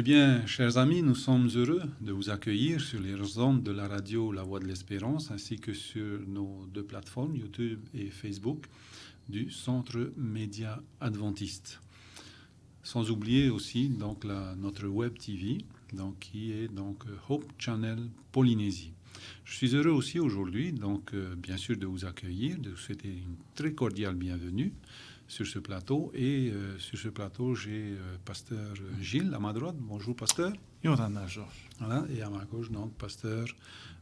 Eh bien, chers amis, nous sommes heureux de vous accueillir sur les ondes de la radio La Voix de l'Espérance, ainsi que sur nos deux plateformes, YouTube et Facebook, du Centre Média Adventiste. Sans oublier aussi donc notre Web TV, donc, qui est donc Hope Channel Polynésie. Je suis heureux aussi aujourd'hui, donc bien sûr, de vous accueillir, de vous souhaiter une très cordiale bienvenue sur ce plateau. Et sur ce plateau, j'ai pasteur Gilles à ma droite. Bonjour, pasteur. Yorana, Georges. Voilà, et à ma gauche, donc, pasteur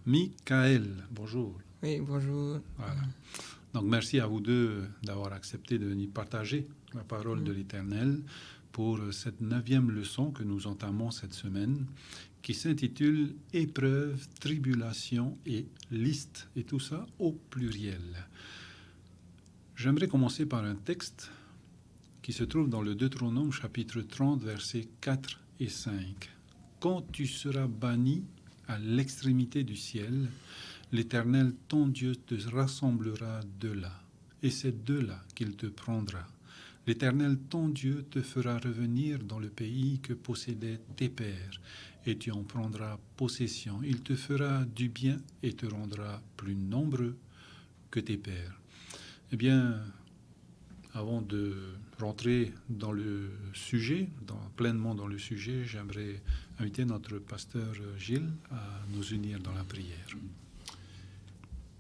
Michael. Bonjour. Oui, bonjour. Voilà. Donc, merci à vous deux d'avoir accepté de venir partager la parole de l'Éternel pour cette 9e leçon que nous entamons cette semaine, qui s'intitule « Épreuve, tribulation et liste », et tout ça au pluriel. J'aimerais commencer par un texte qui se trouve dans le Deutéronome chapitre 30, versets 4 et 5. « Quand tu seras banni à l'extrémité du ciel, l'Éternel, ton Dieu, te rassemblera de là, et c'est de là qu'il te prendra. L'Éternel, ton Dieu, te fera revenir dans le pays que possédaient tes pères, et tu en prendras possession. Il te fera du bien et te rendra plus nombreux que tes pères. » Eh bien, avant de rentrer dans le sujet, pleinement dans le sujet, j'aimerais inviter notre pasteur Gilles à nous unir dans la prière.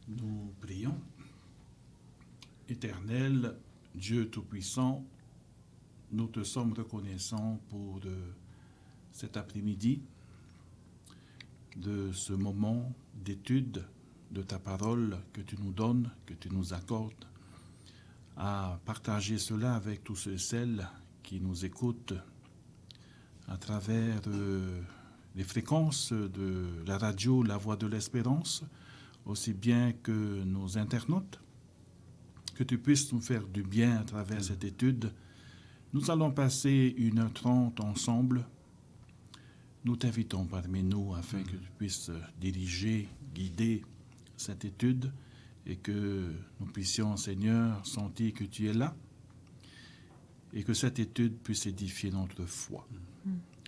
Nous prions. Éternel, Dieu Tout-Puissant, nous te sommes reconnaissants pour cet après-midi, de ce moment d'étude de ta parole que tu nous donnes, que tu nous accordes, à partager cela avec tous ceux et celles qui nous écoutent à travers les fréquences de la radio La Voix de l'Espérance, aussi bien que nos internautes, que tu puisses nous faire du bien à travers cette étude. Nous allons passer 1h30 ensemble. Nous t'invitons parmi nous afin que tu puisses diriger, guider cette étude et que nous puissions, Seigneur, sentir que tu es là et que cette étude puisse édifier notre foi.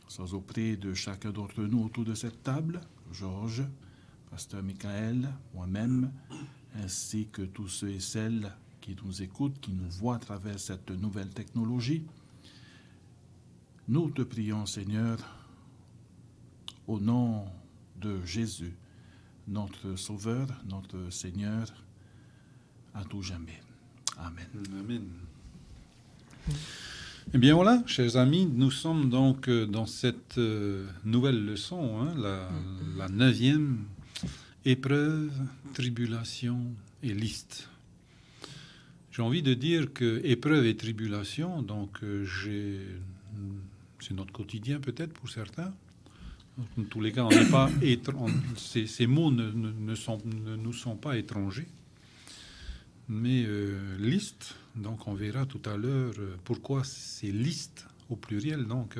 Sois auprès de chacun d'entre nous autour de cette table, Georges, pasteur Michael, moi-même, ainsi que tous ceux et celles qui nous écoutent, qui nous voient à travers cette nouvelle technologie. Nous te prions, Seigneur, au nom de Jésus, notre Sauveur, notre Seigneur, à tout jamais. Amen. Amen. Eh bien voilà, chers amis, nous sommes donc dans cette nouvelle leçon, la 9e épreuve, tribulation et liste. J'ai envie de dire que épreuve et tribulation, donc c'est notre quotidien peut-être pour certains. En tous les cas, on n'est pas ces mots ne nous sont pas étrangers. Mais liste, donc on verra tout à l'heure pourquoi c'est liste au pluriel, donc,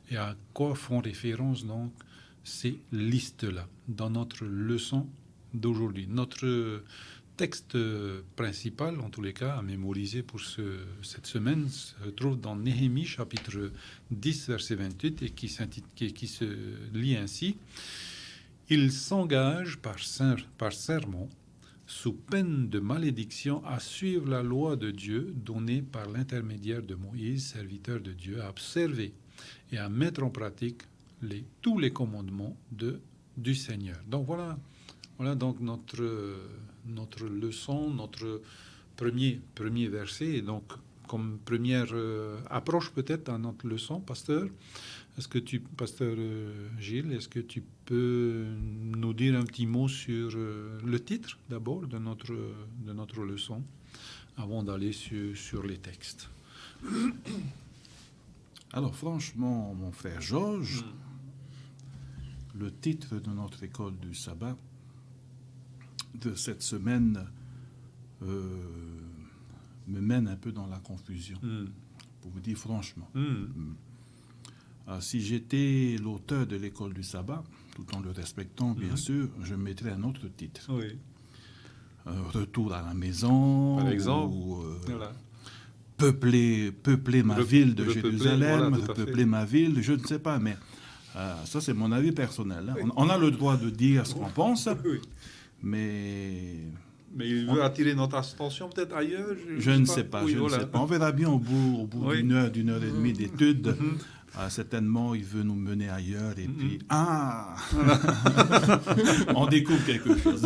et à quoi font référence donc ces listes-là dans notre leçon d'aujourd'hui. Notre texte principal, en tous les cas, à mémoriser pour cette semaine, se trouve dans Néhémie, chapitre 10, verset 28, et qui se lit ainsi. « Il s'engage par serment, sous peine de malédiction, à suivre la loi de Dieu donnée par l'intermédiaire de Moïse, serviteur de Dieu, à observer et à mettre en pratique tous les commandements du Seigneur. » Donc voilà donc notre leçon, notre premier verset. Et donc, comme première approche peut-être à notre leçon, pasteur, pasteur Gilles, est-ce que tu peux nous dire un petit mot sur le titre d'abord de notre leçon, avant d'aller sur les textes? Alors franchement, mon frère Georges, le titre de notre école du sabbat de cette semaine me mène un peu dans la confusion, pour vous dire franchement. Si j'étais l'auteur de l'école du sabbat, tout en le respectant, bien sûr, je mettrais un autre titre. Oui. Retour à la maison. Par exemple. Ou, voilà. peupler ma ville de repeupler, Jérusalem, voilà, tout à fait. repeupler ma ville, je ne sais pas, mais ça c'est mon avis personnel. Hein. On a le droit de dire ce qu'on pense, Oui. mais Mais il veut attirer notre attention peut-être ailleurs. je ne sais pas, Oui, je voilà. ne sais pas. On verra bien au bout Oui. d'une heure et demie d'études. Certainement, il veut nous mener ailleurs et puis, on découvre quelque chose.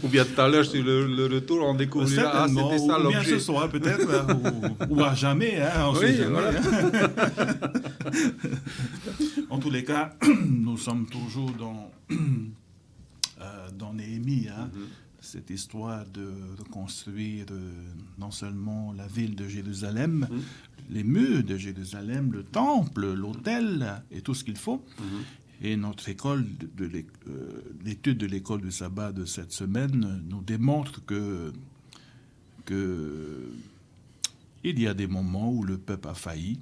Ou bien tout à l'heure, sur le retour, on découvrira, Certainement, c'était ça ou bien l'objet. ce soir peut-être, ou à jamais, hein, on Oui, sait jamais. voilà. Hein. En tous les cas, nous sommes toujours dans Néhémie, hein. Cette histoire de reconstruire non seulement la ville de Jérusalem, les murs de Jérusalem, le temple, l'autel et tout ce qu'il faut. Et notre école, l'étude de l'école du sabbat de cette semaine nous démontre que il y a des moments où le peuple a failli,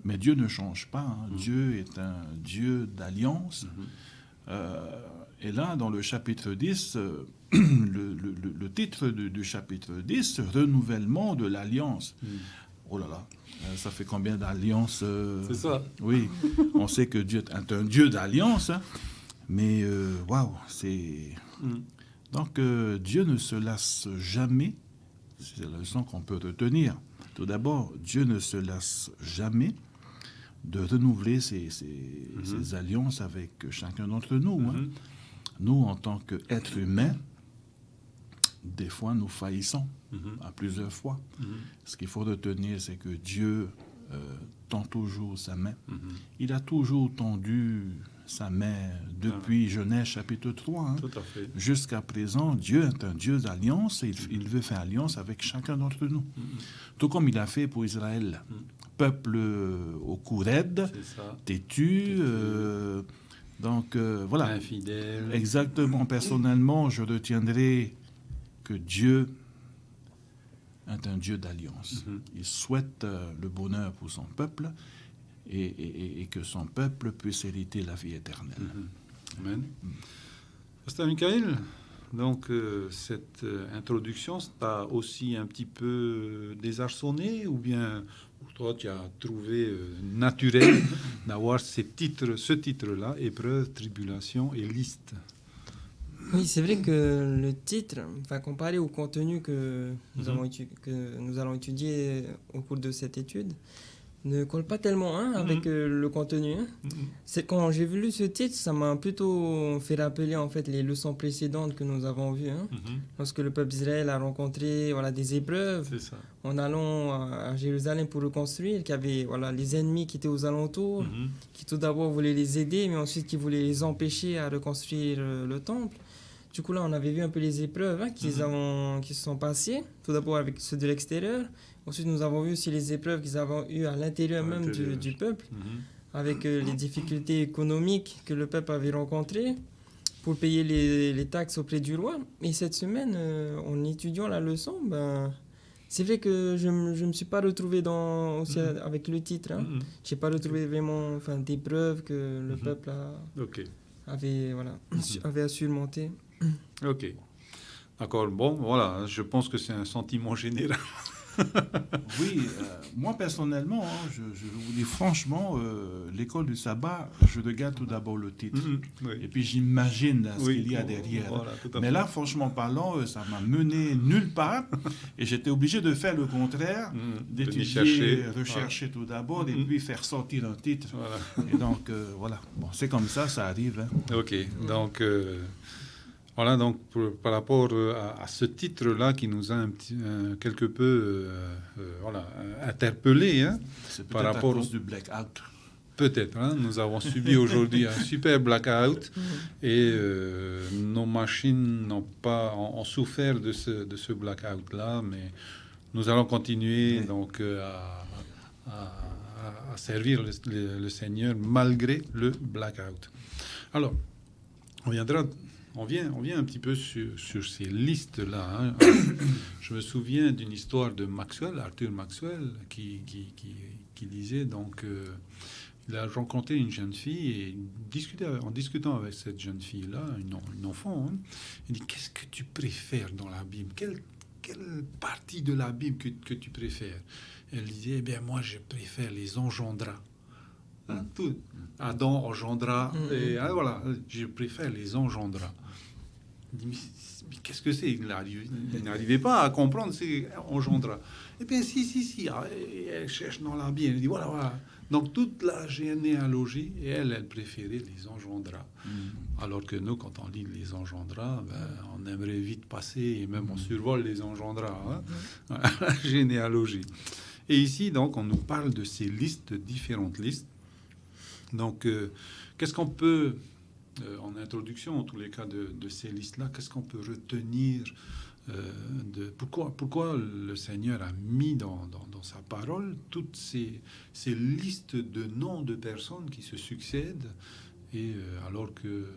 mais Dieu ne change pas. Hein. Dieu est un Dieu d'alliance. Et là, dans le chapitre 10, le titre du chapitre 10, renouvellement de l'alliance. Oh là là, ça fait combien d'alliances C'est ça. Oui, on sait que Dieu est un Dieu d'alliance, hein, mais waouh, c'est... Donc Dieu ne se lasse jamais, c'est la leçon qu'on peut retenir. Tout d'abord, Dieu ne se lasse jamais de renouveler ses alliances avec chacun d'entre nous. Hein. Nous, en tant qu'êtres humains, des fois, nous faillissons à plusieurs fois. Ce qu'il faut retenir, c'est que Dieu tend toujours sa main. Il a toujours tendu sa main depuis Genèse chapitre 3. Hein. Tout à fait. Jusqu'à présent, Dieu est un Dieu d'alliance et il veut faire alliance avec chacun d'entre nous. Tout comme il a fait pour Israël. Peuple au cou raide, têtu. Donc, voilà. Infidèle. Exactement. Personnellement, je retiendrai que Dieu est un Dieu d'alliance. Il souhaite le bonheur pour son peuple et que son peuple puisse hériter la vie éternelle. Amen. Pasteur Michael, donc cette introduction, t'a aussi un petit peu désarçonné ou bien pour toi tu as trouvé naturel d'avoir ce titre-là, épreuve, tribulation et liste? Oui, c'est vrai que le titre, enfin, comparé au contenu que nous allons étudier au cours de cette étude, ne colle pas tellement avec le contenu. C'est quand j'ai lu ce titre, ça m'a plutôt fait rappeler en fait les leçons précédentes que nous avons vues. Lorsque le peuple d'Israël a rencontré des épreuves en allant à Jérusalem pour reconstruire, qu'il y avait les ennemis qui étaient aux alentours, qui tout d'abord voulaient les aider, mais ensuite qui voulaient les empêcher à reconstruire le temple. Du coup, là, on avait vu un peu les épreuves qui se sont passées. Tout d'abord avec ceux de l'extérieur. Ensuite, nous avons vu aussi les épreuves qu'ils avaient eues à l'intérieur même du peuple, avec les difficultés économiques que le peuple avait rencontrées pour payer les taxes auprès du roi. Et cette semaine, en étudiant la leçon, c'est vrai que je ne me suis pas retrouvé avec le titre. Je n'ai pas retrouvé vraiment d'épreuves que le peuple avait à surmonter. Ok. D'accord. Bon, voilà. Je pense que c'est un sentiment général. Oui, moi personnellement, je vous dis franchement, l'école du sabbat, je regarde tout d'abord le titre. Et puis j'imagine ce qu'il y a derrière. Voilà, mais là, franchement parlant, ça m'a mené nulle part. Et j'étais obligé de faire le contraire, d'étudier, rechercher tout d'abord, et puis faire sortir un titre. Et donc, voilà. Bon, c'est comme ça arrive. Hein. Ok, donc... Voilà, donc par rapport à ce titre-là qui nous a quelque peu interpellés. C'est peut-être à cause du blackout. Peut-être. Nous avons subi aujourd'hui un super blackout et nos machines ont souffert de ce blackout-là, mais nous allons continuer donc à servir le Seigneur malgré le blackout. Alors, on vient un petit peu sur ces listes-là. Je me souviens d'une histoire de Maxwell, Arthur Maxwell, qui disait, donc, il a rencontré une jeune fille et en discutant avec cette jeune fille-là, une enfant, il dit, qu'est-ce que tu préfères dans la Bible ? quelle partie de la Bible que tu préfères? Elle disait, eh bien, moi, je préfère les engendras. Hein, tout. Adam engendra, et voilà, je préfère les engendras. Il dit, mais qu'est-ce que c'est? Il n'arrivait pas à comprendre, c'est engendra. Eh bien, si, elle cherche dans la Bible, elle dit, voilà. Donc, toute la généalogie, et elle préférait les engendras. Alors que nous, quand on lit les engendras, on aimerait vite passer, et même on survole les engendras, hein, la généalogie. Et ici, donc, on nous parle de ces listes, différentes listes. Donc, qu'est-ce qu'on peut, en introduction, en tous les cas de ces listes-là, qu'est-ce qu'on peut retenir pourquoi le Seigneur a mis dans sa parole toutes ces listes de noms de personnes qui se succèdent, et alors que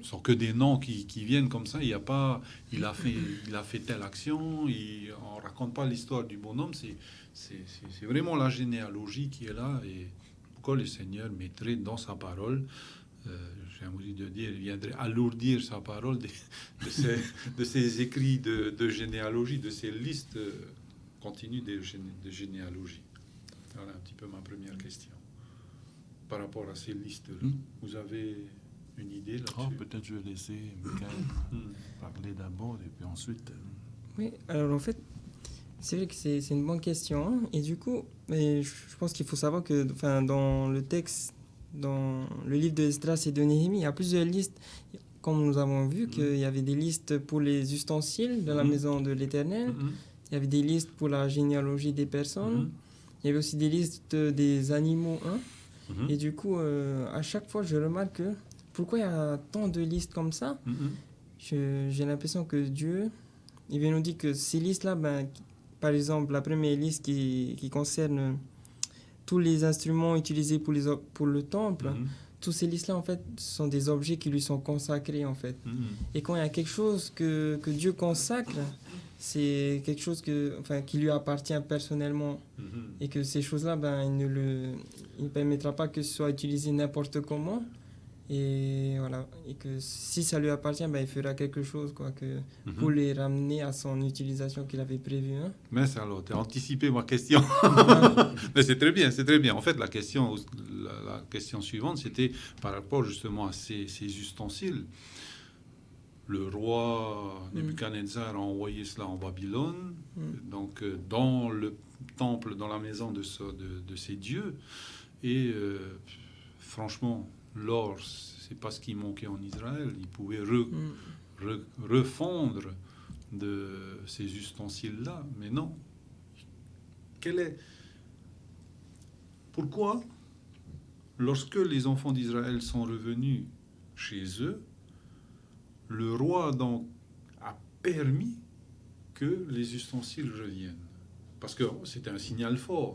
ce sont que des noms qui viennent comme ça. Il y a pas, il a fait telle action. On raconte pas l'histoire du bonhomme. C'est vraiment la généalogie qui est là. Et pourquoi le Seigneur mettrait dans sa parole, j'ai envie de dire, il viendrait alourdir sa parole de ces écrits de généalogie, de ces listes continues de généalogie. Voilà un petit peu ma première question par rapport à ces listes-là. Vous avez une idée là-dessus? Peut-être je vais laisser Michael parler d'abord et puis ensuite. Oui, alors en fait, c'est vrai que c'est une bonne question. Hein. Et du coup, je pense qu'il faut savoir que dans le texte, dans le livre de Esdras et de Néhémie, il y a plusieurs listes. Comme nous avons vu, qu'il y avait des listes pour les ustensiles de la maison de l'Éternel. Il y avait des listes pour la généalogie des personnes. Il y avait aussi des listes des animaux. Hein. Et du coup, à chaque fois, je remarque que pourquoi il y a tant de listes comme ça. J'ai l'impression que Dieu, il vient nous dire que ces listes-là, par exemple, la première liste qui concerne tous les instruments utilisés pour le temple, toutes ces listes-là, en fait, sont des objets qui lui sont consacrés, en fait. Et quand il y a quelque chose que Dieu consacre, c'est quelque chose qui lui appartient personnellement. Et que ces choses-là, il ne permettra pas que ce soit utilisé n'importe comment. Et voilà, et que si ça lui appartient, il fera quelque chose pour les ramener à son utilisation qu'il avait prévue. Hein. Mais ça, alors, tu as anticipé ma question. Mais c'est très bien, c'est très bien. En fait, la question suivante, c'était par rapport justement à ces ustensiles. Le roi Nebuchadnezzar a envoyé cela en Babylone, donc dans le temple, dans la maison de ses dieux. Et franchement, l'or, c'est pas ce qui manquait en Israël. Ils pouvaient refondre de ces ustensiles-là, mais non. Pourquoi, lorsque les enfants d'Israël sont revenus chez eux, le roi donc a permis que les ustensiles reviennent? Parce que c'était un signal fort.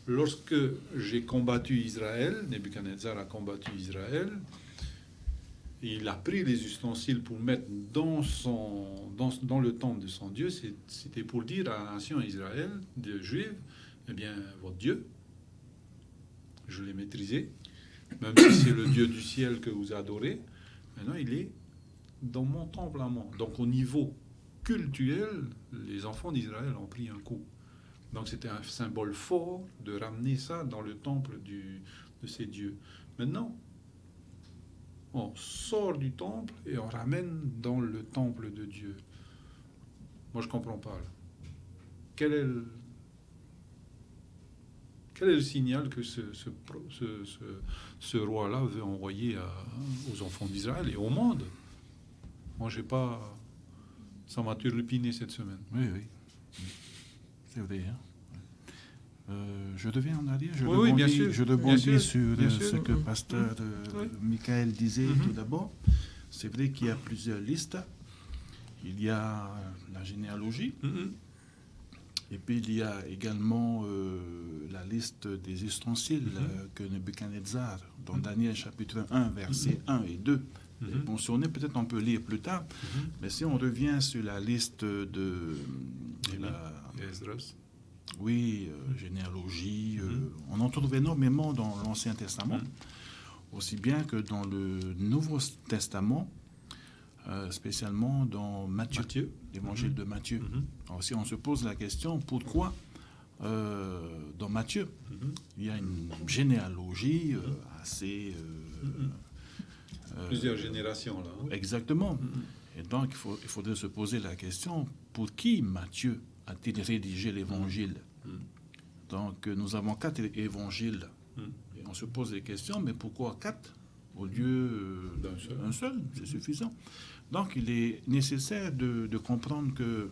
Lorsque j'ai combattu Israël, Nebuchadnezzar a combattu Israël, et il a pris les ustensiles pour mettre dans le temple de son Dieu. C'était pour dire à la nation Israël, de Juifs, eh bien, votre Dieu, je l'ai maîtrisé, même si c'est le Dieu du ciel que vous adorez, maintenant il est dans mon temple à moi. Donc au niveau cultuel, les enfants d'Israël ont pris un coup. Donc c'était un symbole fort de ramener ça dans le temple de ces dieux. Maintenant, on sort du temple et on ramène dans le temple de Dieu. Moi, je ne comprends pas. Là. Quel est le signal que ce roi-là veut envoyer aux enfants d'Israël et au monde? Moi, j'ai pas... Ça m'a turlupiné cette semaine. Oui. C'est vrai. Hein? Je deviens en arrière. Je rebondis sur ce que pasteur Michael disait tout d'abord. C'est vrai qu'il y a plusieurs listes. Il y a la généalogie. Et puis il y a également la liste des ustensiles que Nebuchadnezzar, dans Daniel chapitre 1, versets 1 et 2, est mentionné. Peut-être on peut lire plus tard. Mais si on revient sur la liste de Esdras. Oui, généalogie. On en trouve énormément dans l'Ancien Testament, aussi bien que dans le Nouveau Testament. spécialement dans Matthieu, l'évangile de Matthieu. Alors, si on se pose la question, pourquoi dans Matthieu, il y a une généalogie assez... Plusieurs générations, là. Exactement. Et donc, il faudrait se poser la question, pour qui Matthieu a-t-il rédigé l'évangile? Donc, nous avons 4 évangiles. Et on se pose des questions, mais pourquoi 4 au lieu d'un seul? C'est suffisant. Donc, il est nécessaire de comprendre que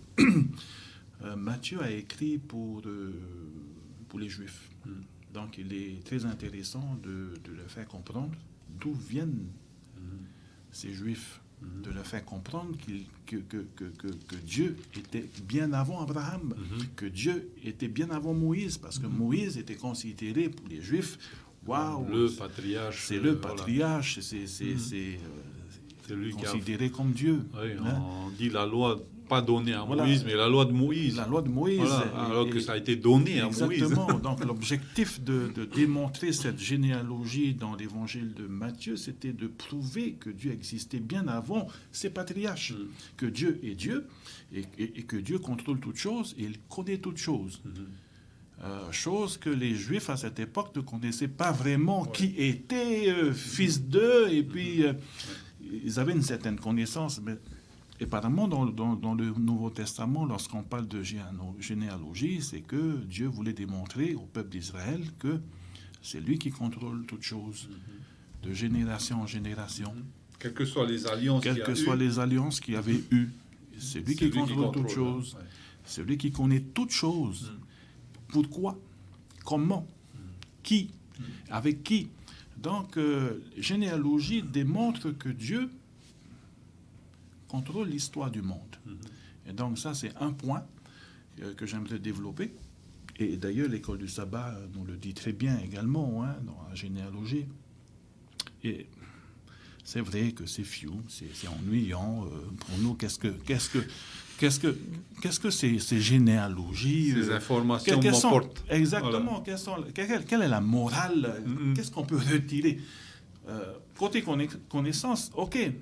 Matthieu a écrit pour les Juifs. Donc, il est très intéressant de leur faire comprendre d'où viennent ces Juifs, de leur faire comprendre que Dieu était bien avant Abraham, que Dieu était bien avant Moïse, parce que Moïse était considéré pour les Juifs, waouh, le patriarche. c'est le patriarche, c'est lui considéré comme Dieu. Oui, hein. on dit la loi pas donnée à Voilà. Moïse, mais la loi de Moïse. La loi de Moïse. Voilà, alors que ça a été donné à Moïse. Exactement. Donc l'objectif de démontrer cette généalogie dans l'évangile de Matthieu, c'était de prouver que Dieu existait bien avant ses patriarches, que Dieu est Dieu et que Dieu contrôle toutes choses et il connaît toutes choses. Chose que les Juifs à cette époque ne connaissaient pas vraiment qui était fils d'eux, et puis ils avaient une certaine connaissance, mais apparemment dans le Nouveau Testament, lorsqu'on parle de généalogie, c'est que Dieu voulait démontrer au peuple d'Israël que c'est lui qui contrôle toutes choses, de génération en génération. Quelles que soient les alliances les alliances qu'il y avait eues, c'est lui qui contrôle toutes choses. Ouais. C'est lui qui connaît toutes choses. Pourquoi? Comment? Qui? Avec qui? Donc, généalogie démontre que Dieu contrôle l'histoire du monde. Et donc, ça, c'est un point que j'aimerais développer. Et d'ailleurs, l'école du sabbat nous le dit très bien également, dans la généalogie. Et c'est vrai que c'est c'est ennuyant pour nous. Qu'est-ce que ces généalogies, ces informations m'apportent. Exactement. Voilà. Quelle est la morale? Qu'est-ce qu'on peut retirer? Côté connaissance, ok.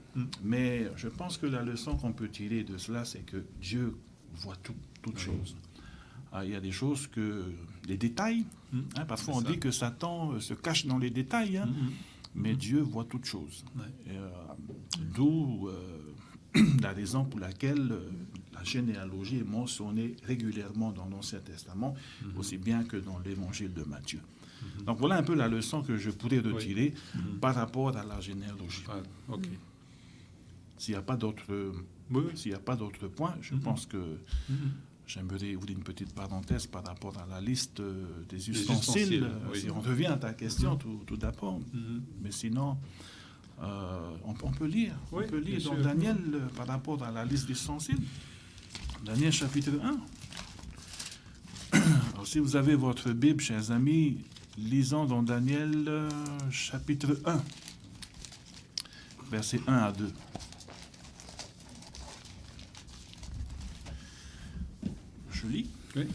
Mais je pense que la leçon qu'on peut tirer de cela, c'est que Dieu voit toutes choses. Il y a des choses les détails. Parfois, on dit que Satan se cache dans les détails. Mais Dieu voit toutes choses. D'où la raison pour laquelle la généalogie est mentionnée régulièrement dans l'Ancien Testament, aussi bien que dans l'Évangile de Matthieu. Donc voilà un peu la leçon que je pourrais retirer par rapport à la généalogie. S'il n'y a pas d'autres points, je pense que j'aimerais ouvrir une petite parenthèse par rapport à la liste des ustensiles. Si on revient à ta question tout d'abord. Mais sinon, on peut lire. On peut lire dans Daniel par rapport à la liste des ustensiles. Daniel chapitre 1. Alors, si vous avez votre Bible, chers amis, lisons dans Daniel chapitre 1, versets 1 à 2. Je lis. Oui.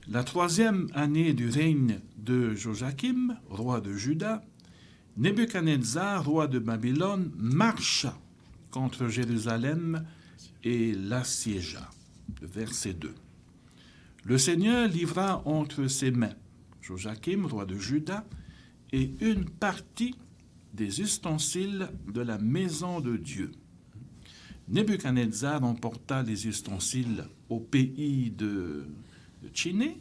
La 3e année du règne de Joachim, roi de Juda, Nebuchadnezzar, roi de Babylone, marcha contre Jérusalem et l'assiégea. Verset 2. Le Seigneur livra entre ses mains Joachim, roi de Juda, et une partie des ustensiles de la maison de Dieu. Nebuchadnezzar emporta les ustensiles au pays de Chiné,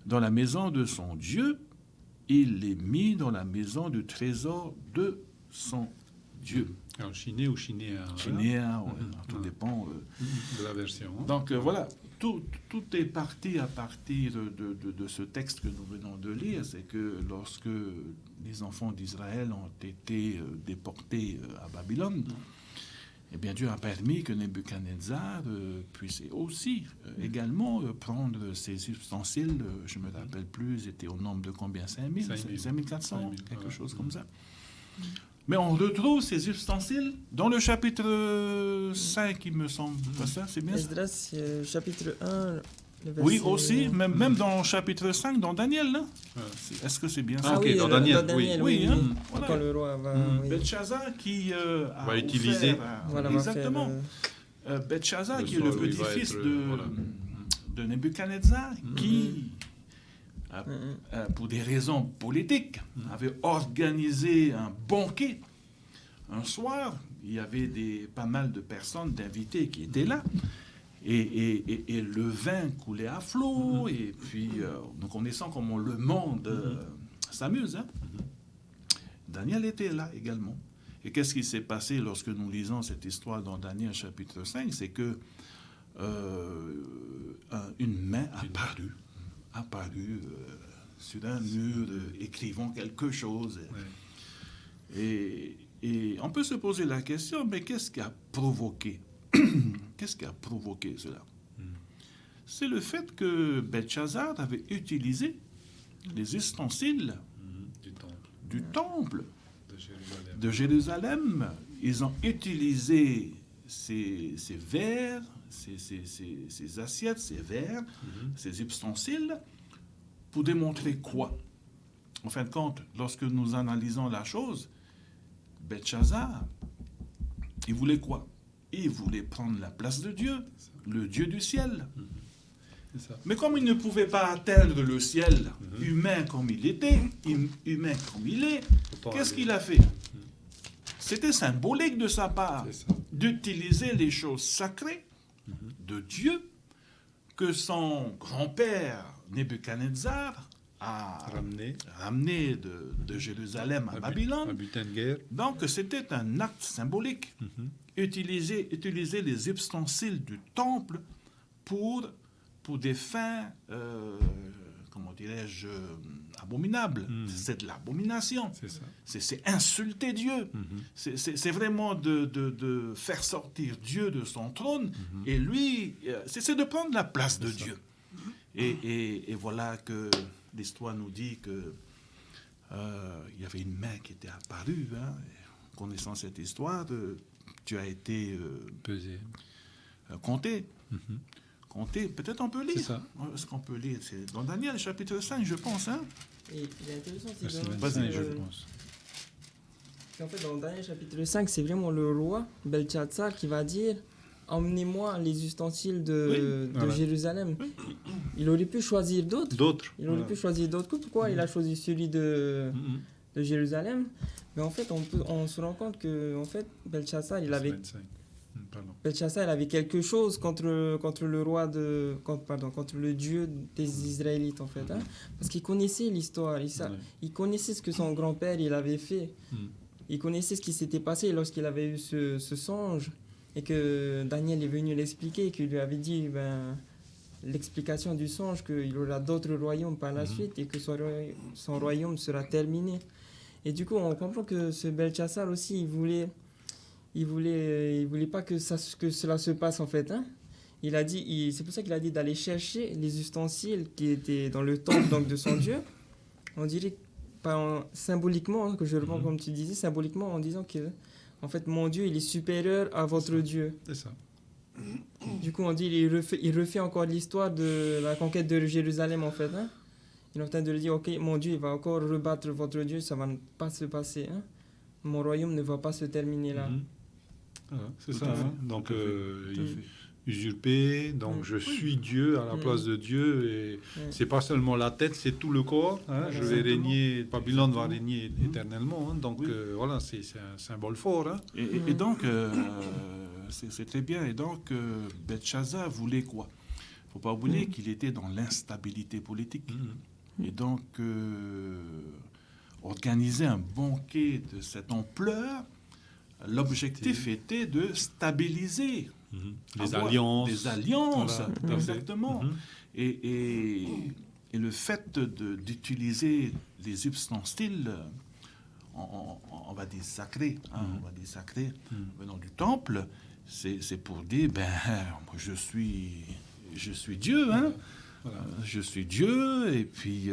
dans la maison de son Dieu. Il les mit dans la maison du trésor de son Dieu. Alors, chiné ou chinéen? Chinéen, tout dépend de la version. Donc voilà, tout est parti à partir de ce texte que nous venons de lire. C'est que lorsque les enfants d'Israël ont été déportés à Babylone, eh bien Dieu a permis que Nebuchadnezzar puisse aussi également prendre ses ustensiles. Je ne me rappelle plus, c'était au nombre de combien? 5400, quelque chose comme ça. Mais on retrouve ces ustensiles dans le chapitre 5, il me semble. Pas ça, c'est bien ça? Esdras, chapitre 1, Oui, verset- aussi, même dans le chapitre 5, dans Daniel. Là. Ouais. Est-ce que c'est bien Ah, ça? ok, dans Daniel, oui. Oui, hein, voilà. Quand le roi va... Mm. oui. Belshazzar qui a Va utiliser. Voilà, exactement. va faire, Belshazzar Le qui est le soir où il va petit-fils être, de, voilà. de Nebuchadnezzar qui, Mm. pour des raisons politiques, avait organisé un banquet. Un soir, il y avait pas mal de personnes, d'invités qui étaient là. Et le vin coulait à flot. Et puis, nous connaissons comment le monde s'amuse. Hein? Daniel était là également. Et qu'est-ce qui s'est passé lorsque nous lisons cette histoire dans Daniel chapitre 5? C'est que une main apparut sur un mur écrivant quelque chose. Ouais. Et on peut se poser la question, mais qu'est-ce qui a provoqué Qu'est-ce qui a provoqué cela? C'est le fait que Belshazzar avait utilisé les ustensiles Du temple du temple de Jérusalem. de Jérusalem. Ils ont utilisé ces verres, ces assiettes, ces verres, ces ustensiles pour démontrer quoi? En fin de compte, lorsque nous analysons la chose, Belshazzar, il voulait quoi? Il voulait prendre la place de Dieu, le Dieu du ciel. C'est ça. Mais comme il ne pouvait pas atteindre le ciel, humain comme il était, humain comme il est, Faut pas qu'est-ce aller. qu'il a fait? C'était symbolique de sa part C'est ça. d'utiliser les choses sacrées de Dieu que son grand-père Nebuchadnezzar a ramené de Jérusalem à Un Babylone. butin de guerre. Donc c'était un acte symbolique. Utiliser les ustensiles du temple pour des fins, comment dirais-je, abominables. C'est de l'abomination. C'est ça. C'est insulter Dieu. C'est vraiment de faire sortir Dieu de son trône. Et lui, c'est de prendre la place de Dieu. Et voilà que l'histoire nous dit que il y avait une main qui était apparue. Hein. Connaissant cette histoire, tu as été Pesé. compté. Compté. Peut-être on peut lire. C'est ça. Est-ce qu'on peut lire? C'est dans Daniel chapitre 5, je pense. Hein? Et il est intéressant, c'est C'est vraiment 25, que- je pense. En fait, dans le dernier chapitre 5, c'est vraiment le roi, Belshazzar, qui va dire « Emmenez-moi les ustensiles de voilà. Jérusalem Il aurait pu choisir d'autres. D'autres. Il aurait pu choisir d'autres. Pourquoi il a choisi celui de Jérusalem? Mais en fait, on se rend compte que en fait, Belshazzar, il avait 25. Pardon. Belshazzar, il avait quelque chose contre le roi contre le Dieu des Israélites, en fait. Hein? Parce qu'il connaissait l'histoire. Il connaissait ce que son grand-père il avait fait. Il connaissait ce qui s'était passé lorsqu'il avait eu ce songe et que Daniel est venu l'expliquer, qu'il lui avait dit l'explication du songe, qu'il y aura d'autres royaumes par la suite et que son royaume sera terminé. Et du coup, on comprend que ce Belshazzar aussi, il voulait pas que cela se passe en fait. Hein. Il a dit, c'est pour ça qu'il a dit d'aller chercher les ustensiles qui étaient dans le temple donc de son Dieu. On dirait symboliquement, hein, que je reprends comme tu disais, symboliquement en disant que en fait mon Dieu il est supérieur à votre Dieu. C'est ça. Du coup on dit il refait encore l'histoire de la conquête de Jérusalem en fait. Hein. Il est en train de lui dire ok mon Dieu il va encore rebattre votre Dieu, ça va pas se passer. Hein. Mon royaume ne va pas se terminer là. Voilà, c'est Tout ça. à fait. Hein. Donc, Tout à fait. usurper, donc je suis Dieu à la place de Dieu, et c'est pas seulement la tête, c'est tout le corps. Hein. Je vais régner, Babylone va régner éternellement. Hein. Donc, voilà, c'est un symbole fort. Hein. Et donc, c'est très bien. Et donc, Belshazzar voulait quoi? Il ne faut pas oublier qu'il était dans l'instabilité politique. Et donc, organiser un banquet de cette ampleur, l'objectif était de stabiliser Les alliances. des alliances, Voilà, tout à fait. exactement. Et le fait d'utiliser les ustensiles, on va dire sacrés, hein, on va dire sacrés, venant du temple, c'est pour dire, moi, je suis Dieu, hein. Voilà. Je suis Dieu, et puis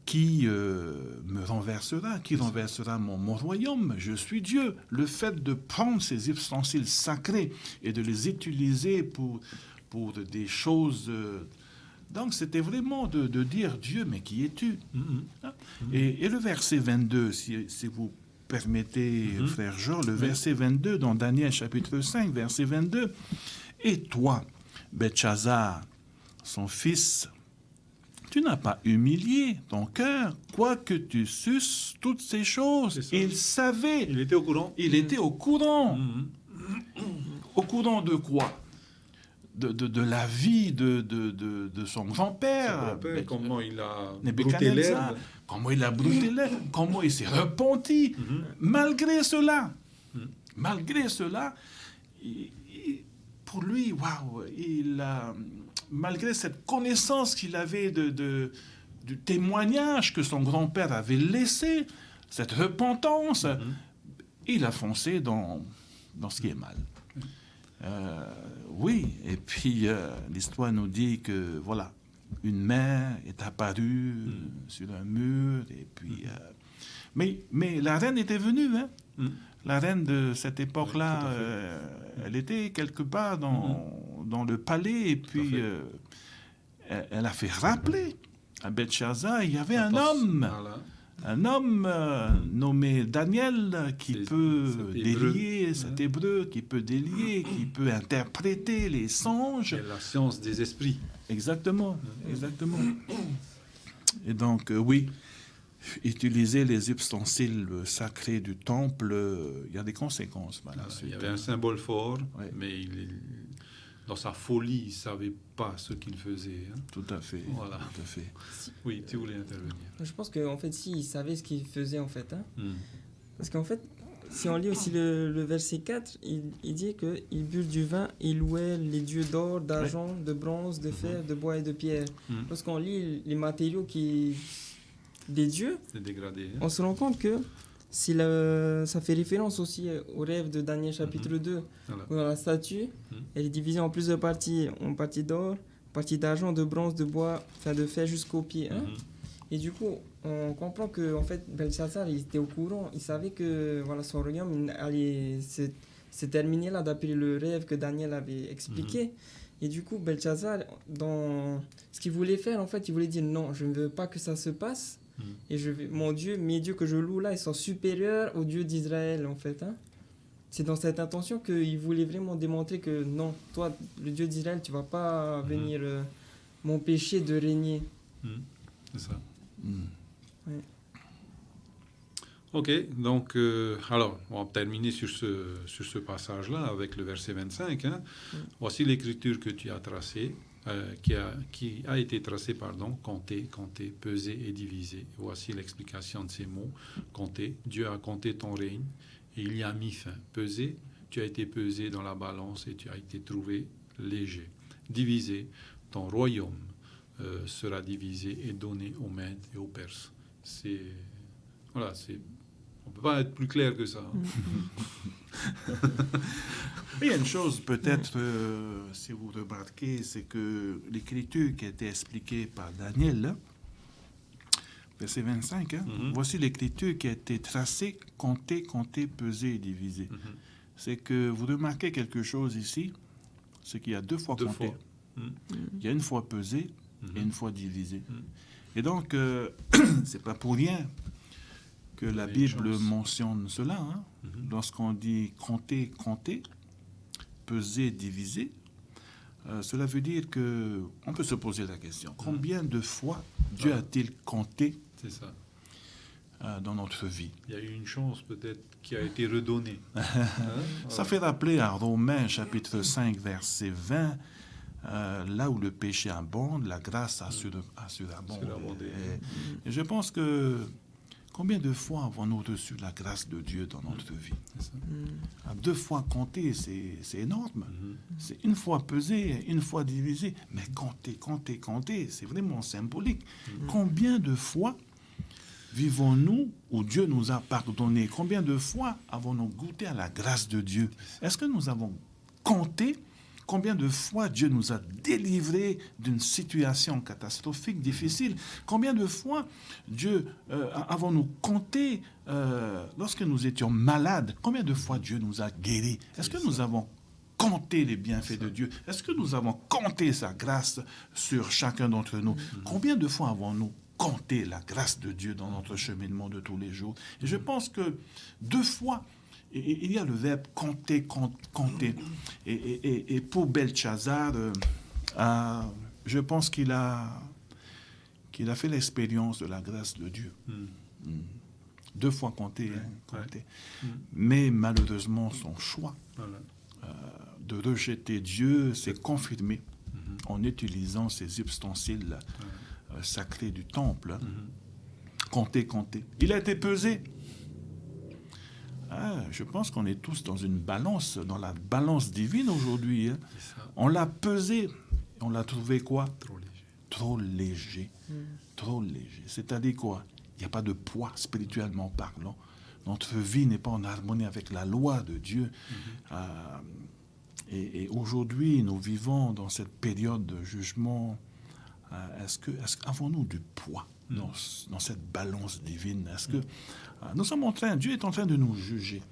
qui me renversera? Qui renversera mon royaume? Je suis Dieu. Le fait de prendre ces ustensiles sacrés et de les utiliser pour pour des choses. Donc, c'était vraiment de dire, Dieu, mais qui es-tu? Hein? Et le verset 22, si vous permettez, frère Georges, le verset 22 dans Daniel chapitre 5, verset 22. « Et toi, Belchazzar, son fils, tu n'as pas humilié ton cœur, quoique tu susses toutes ces choses. » Il savait. Il était au courant. Il était au courant. Au courant de quoi? De la vie de son grand-père. Comment il a brouté Nebuchadnezzar. l'herbe. Comment il a brouté l'herbe. Comment il s'est repenti. Malgré cela, pour lui, waouh, malgré cette connaissance qu'il avait du témoignage que son grand-père avait laissé, cette repentance, il a foncé dans ce qui est mal. Oui, et puis l'histoire nous dit que, voilà, une mère est apparue sur un mur, et puis... mais la reine était venue, hein? La reine de cette époque-là, elle était quelque part dans le palais, et puis elle a fait rappeler à Belchazzar, il y avait un homme... Voilà. Un homme nommé Daniel qui peut délier, cet hébreu, qui peut délier, qui peut interpréter les songes. Et la science des esprits. Exactement, exactement. Et donc, oui, utiliser les ustensiles sacrés du temple, il y a des conséquences. Voilà, Il y avait un symbole fort, Ouais. mais dans sa folie, il ne savait pas ce qu'il faisait. Hein. Tout à fait. Voilà. Tout à fait. Oui, tu voulais intervenir. Je pense qu'en fait, si, il savait ce qu'il faisait, en fait. Hein. Hmm. Parce qu'en fait, si on lit aussi le verset 4, il dit qu'ils burent du vin, ils louaient les dieux d'or, d'argent, de bronze, de fer, de bois et de pierre. Lorsqu'on lit les matériaux des dieux, C'est dégradé. Hein. on se rend compte que ça fait référence aussi au rêve de Daniel chapitre 2. Voilà. Où la statue, elle est divisée en plusieurs parties. En partie d'or, partie d'argent, de bronze, de bois, enfin de fer jusqu'aux pieds. Hein. Et du coup, on comprend que en fait, Belchazzar, il était au courant. Il savait que voilà, son royaume allait se terminer là, d'après le rêve que Daniel avait expliqué. Et du coup, Belchazzar, dans ce qu'il voulait faire, en fait, il voulait dire non, je ne veux pas que ça se passe. Et mon Dieu, mes dieux que je loue là, ils sont supérieurs aux dieux d'Israël, en fait. Hein. C'est dans cette intention qu'il voulait vraiment démontrer que non, toi, le Dieu d'Israël, tu vas pas venir m'empêcher de régner. C'est ça. Ouais. Ok, donc, alors, on va terminer sur ce passage-là avec le verset 25. Hein. Voici l'écriture que tu as tracée, qui a été tracée, comptée, pesée et divisée. Voici l'explication de ces mots. Compter, Dieu a compté ton règne et il y a mis fin. Peser, tu as été pesé dans la balance et tu as été trouvé léger. Divisé, ton royaume sera divisé et donné aux Mèdes et aux Perses. Voilà, on ne peut pas être plus clair que ça. Hein. Il y a une chose, peut-être, si vous remarquez, c'est que l'écriture qui a été expliquée par Daniel, là, verset 25, hein, voici l'écriture qui a été tracée, comptée, pesée et divisée. C'est que vous remarquez quelque chose ici, c'est qu'il y a deux fois compté. Il y a une fois pesé et une fois divisé. Et donc, c'est pas pour rien que la Bible mentionne cela. Hein. Lorsqu'on dit compter, peser, diviser, cela veut dire que on peut se poser la question, combien de fois Dieu a-t-il compté dans notre vie? Il y a eu une chance peut-être qui a été redonnée. Ça fait rappeler à Romains chapitre 5 verset 20, là où le péché abonde, la grâce a surabondé. Et je pense que combien de fois avons-nous reçu la grâce de Dieu dans notre vie? Deux fois compter, c'est énorme. C'est une fois pesé, une fois divisé. Mais compter, c'est vraiment symbolique. Combien de fois vivons-nous où Dieu nous a pardonné? Combien de fois avons-nous goûté à la grâce de Dieu? Est-ce que nous avons compté combien de fois Dieu nous a délivrés d'une situation catastrophique, difficile? Combien de fois avons-nous compté lorsque nous étions malades? Combien de fois Dieu nous a guéris? Est-ce que nous avons compté les bienfaits de Dieu? Est-ce que nous avons compté sa grâce sur chacun d'entre nous? Combien de fois avons-nous compté la grâce de Dieu dans notre cheminement de tous les jours? Et je pense que 2 fois, il y a le verbe compter, compter. Et pour Belteshazzar, je pense qu'il a fait l'expérience de la grâce de Dieu. 2 fois compter. Mais malheureusement, son choix de rejeter Dieu s'est confirmé en utilisant ces ustensiles sacrés du temple. Compter. Il a été pesé. Je pense qu'on est tous dans une balance, dans la balance divine aujourd'hui. On l'a pesé. On l'a trouvé quoi? Trop léger. Trop léger. C'est-à-dire quoi? Il n'y a pas de poids spirituellement parlant. Notre vie n'est pas en harmonie avec la loi de Dieu. Et aujourd'hui, nous vivons dans cette période de jugement. Avons-nous du poids dans cette balance divine? Est-ce que nous sommes Dieu est en train de nous juger.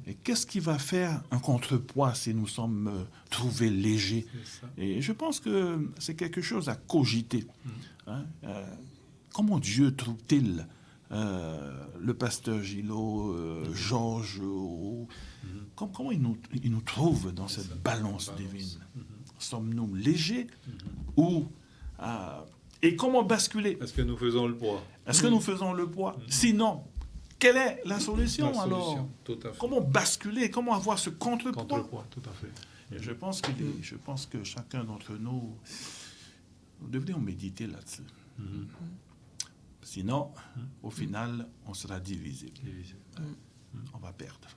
Et qu'est-ce qui va faire un contrepoids si nous sommes trouvés légers? Et je pense que c'est quelque chose à cogiter. Comment Dieu trouve-t-il le pasteur Gillot, Georges, comment il nous trouve dans cette balance divine? Sommes-nous légers ou et comment basculer? Est-ce que nous faisons le poids? Sinon, quelle est la solution alors? Tout à fait. Comment basculer? Comment avoir ce contrepoids? Tout à fait. Et je pense que chacun d'entre nous devrions méditer là-dessus. Sinon, au final, on sera divisé. On va perdre.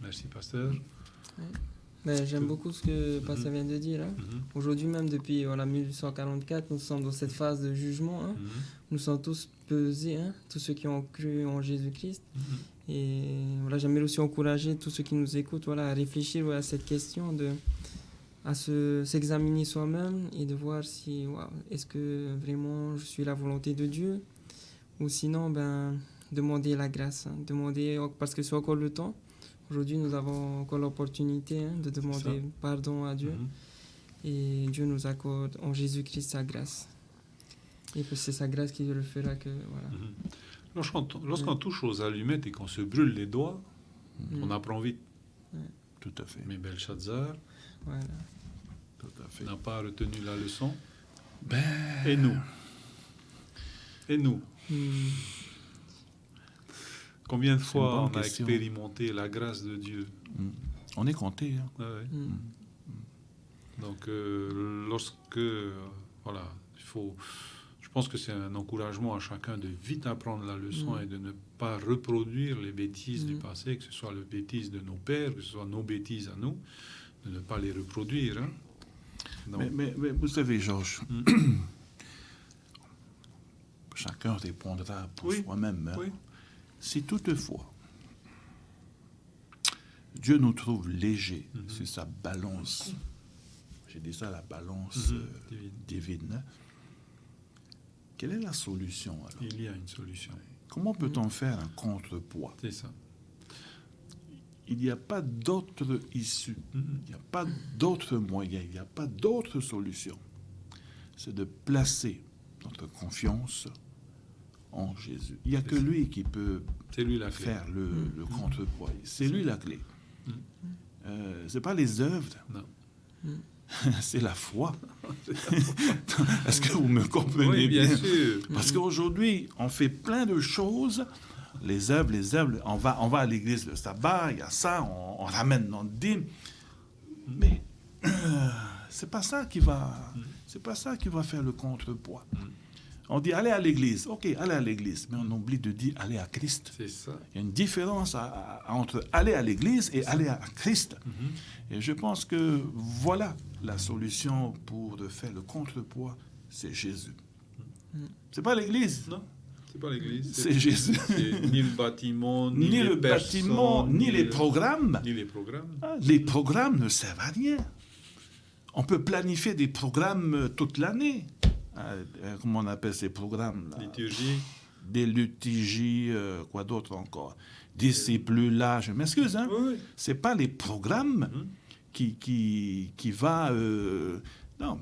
Merci, pasteur. J'aime beaucoup ce que le pasteur vient de dire. Aujourd'hui même, depuis 1844, nous sommes dans cette phase de jugement. Nous sommes tous pesés, tous ceux qui ont cru en Jésus-Christ. Et j'aimerais aussi encourager tous ceux qui nous écoutent à réfléchir à cette question, à s'examiner soi-même et de voir si est-ce que vraiment je suis la volonté de Dieu, ou sinon demander la grâce, parce que c'est encore le temps. Aujourd'hui, nous avons encore l'opportunité de demander pardon à Dieu. Et Dieu nous accorde en Jésus-Christ sa grâce. Et que c'est sa grâce qui le fera que... Lorsqu'on touche aux allumettes et qu'on se brûle les doigts, on apprend vite. Tout à fait. Mais Belteshazzar n'a pas retenu la leçon. Et nous Combien de fois on a expérimenté la grâce de Dieu? On est compté. Donc, lorsque... je pense que c'est un encouragement à chacun de vite apprendre la leçon et de ne pas reproduire les bêtises du passé, que ce soit les bêtises de nos pères, que ce soit nos bêtises à nous, de ne pas les reproduire. Mais vous savez, Georges, chacun répondra pour soi-même. Si toutefois Dieu nous trouve légers sur sa balance, j'ai dit ça, la balance divine, quelle est la solution alors? Il y a une solution. Comment peut-on faire un contrepoids? C'est ça. Il n'y a pas d'autre issue, il n'y a pas d'autre moyen, il n'y a pas d'autre solution. C'est de placer notre confiance en Jésus. Il n'y a que lui qui peut faire le contrepoids. C'est lui la clé. Ce n'est pas les œuvres. Non. C'est la foi. Est-ce que vous me comprenez bien sûr. Parce qu'aujourd'hui, on fait plein de choses. Les œuvres, on va à l'église le sabbat, il y a ça, on ramène notre dîme. Mais c'est pas ça qui va faire le contrepoids. On dit allez à l'église, ok, allez à l'église, mais on oublie de dire allez à Christ. C'est ça. Il y a une différence entre aller à l'église et aller à Christ. Et je pense que voilà la solution pour faire le contrepoids, c'est Jésus. C'est pas l'église. Non, c'est pas l'église. C'est Jésus. C'est ni le bâtiment, ni le bâtiment, ni les programmes. Ni les programmes. Les programmes ne servent à rien. On peut planifier des programmes toute l'année. Comment on appelle ces programmes là? Liturgie. Des liturgies, quoi d'autre encore? Disciples là, je m'excuse, Oui. C'est pas les programmes qui va, non,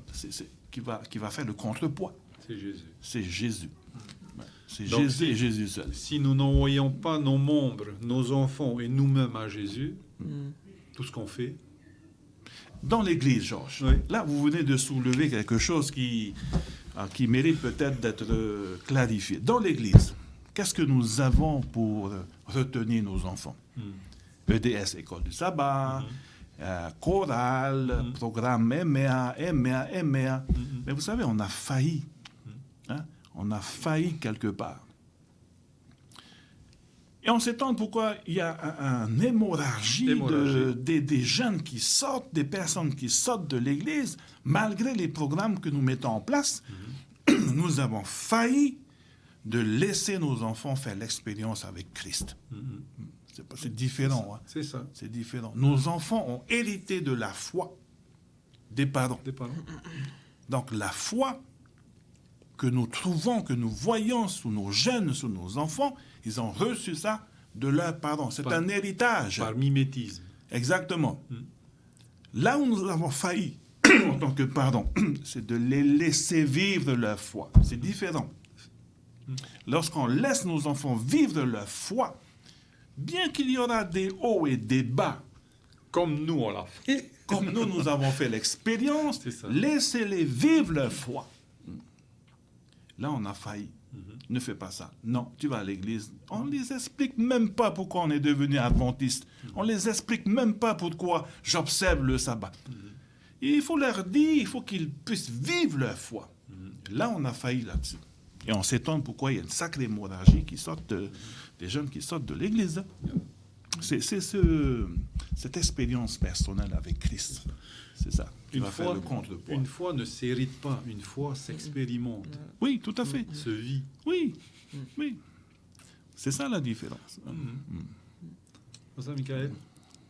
qui va faire le contrepoids. C'est Jésus. C'est Jésus. Ouais. C'est Donc, Jésus et Jésus seul. Si nous n'envoyons pas nos membres, nos enfants et nous-mêmes à Jésus, tout ce qu'on fait... Dans l'Église, Georges, Oui. là, vous venez de soulever quelque chose qui mérite peut-être d'être clarifié. Dans l'Église, qu'est-ce que nous avons pour retenir nos enfants? EDS, École du Sabbat, chorale, programme MEA. Mais vous savez, on a failli. Hein? On a failli quelque part. Et on s'étonne pourquoi il y a une hémorragie des jeunes qui sortent, des personnes qui sortent de l'Église, malgré les programmes que nous mettons en place. Nous avons failli de laisser nos enfants faire l'expérience avec Christ. C'est différent. C'est ça. C'est différent. Nos enfants ont hérité de la foi des parents. Donc la foi que nous trouvons, que nous voyons sous nos jeunes, sous nos enfants, ils ont reçu ça de leurs parents. C'est un héritage. Par mimétisme. Exactement. Là où nous avons failli, en tant que parents, c'est de les laisser vivre leur foi. C'est différent. Lorsqu'on laisse nos enfants vivre leur foi, bien qu'il y aura des hauts et des bas, Comme nous, on l'a fait. comme nous avons fait l'expérience, laissez-les vivre leur foi. Là, on a failli. Ne fais pas ça. Non, tu vas à l'église. On ne les explique même pas pourquoi on est devenu adventiste. On ne les explique même pas pourquoi j'observe le sabbat. Et il faut leur dire, il faut qu'ils puissent vivre leur foi. Là, on a failli là-dessus. Et on s'étonne pourquoi il y a une sacrée hémorragie des jeunes qui sortent de l'église. C'est cette expérience personnelle avec Christ. C'est ça. Une foi ne s'hérite pas, une foi s'expérimente, Oui, tout à fait. se vit. Oui. C'est ça la différence. Ça, Michael?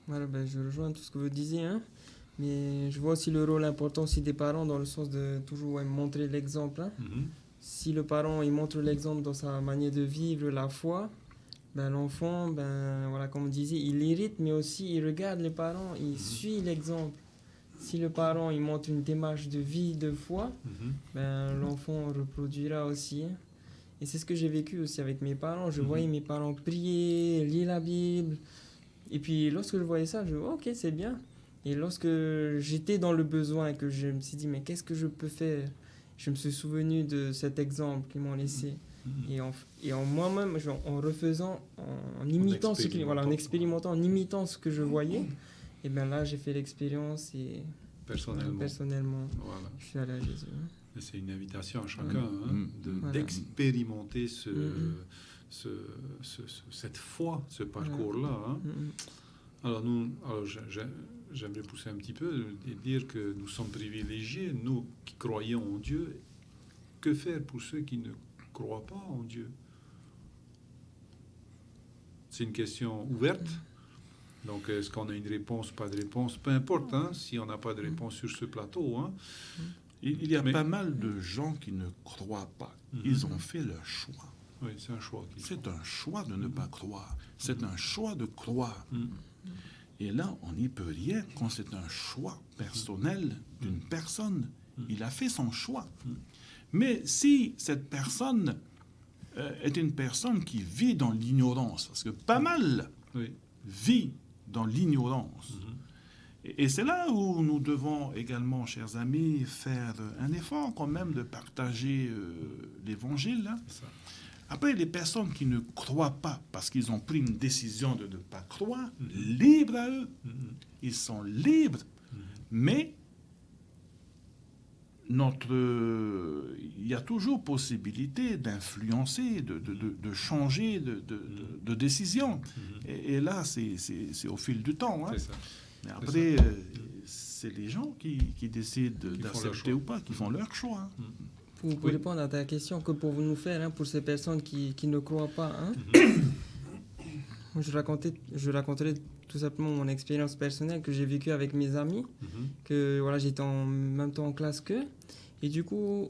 Voilà, je rejoins tout ce que vous disiez, hein. Mais je vois aussi le rôle important aussi des parents dans le sens de toujours montrer l'exemple. Hein. Si le parent il montre l'exemple dans sa manière de vivre la foi, l'enfant, voilà, comme on disait, il hérite, mais aussi il regarde les parents, il suit l'exemple. Si le parent il montre une démarche de vie, de foi, l'enfant reproduira aussi. Hein. Et c'est ce que j'ai vécu aussi avec mes parents. Je voyais mes parents prier, lire la Bible. Et puis lorsque je voyais ça, je me dis, ok, c'est bien. Et lorsque j'étais dans le besoin et que je me suis dit, mais qu'est-ce que je peux faire? Je me suis souvenu de cet exemple qu'ils m'ont laissé. Et en moi-même, en refaisant, en imitant en expérimentant, en imitant ce que je voyais, et bien là, j'ai fait l'expérience et personnellement voilà. Je suis allé à Jésus. C'est une invitation à chacun d'expérimenter cette foi, ce parcours-là. Hein. Alors, j'aimerais pousser un petit peu et dire que nous sommes privilégiés, nous qui croyons en Dieu. Que faire pour ceux qui ne croient pas en Dieu? C'est une question ouverte. Donc, est-ce qu'on a une réponse, pas de réponse? Peu importe, hein, si on n'a pas de réponse sur ce plateau. Hein. Il y a pas mal de gens qui ne croient pas. Ils ont fait leur choix. Oui, c'est un choix. C'est un choix de ne pas croire. C'est un choix de croire. Et là, on n'y peut rien quand c'est un choix personnel d'une personne. Il a fait son choix. Mais si cette personne est une personne qui vit dans l'ignorance, parce que pas mal vit dans l'ignorance, et c'est là où nous devons également, chers amis, faire un effort quand même de partager l'Évangile. Hein. Après, les personnes qui ne croient pas parce qu'ils ont pris une décision de ne pas croire, libres à eux. Ils sont libres. Mais il y a toujours possibilité d'influencer, de changer de décision. Et là, c'est au fil du temps. Hein. Mais après, c'est les gens qui décident d'accepter ou pas, qui font leur choix. Pour répondre à ta question, que pouvons-nous faire pour ces personnes qui ne croient pas, hein? Je raconterai tout simplement mon expérience personnelle que j'ai vécue avec mes amis, que voilà, j'étais en même temps en classe qu'eux. Et du coup,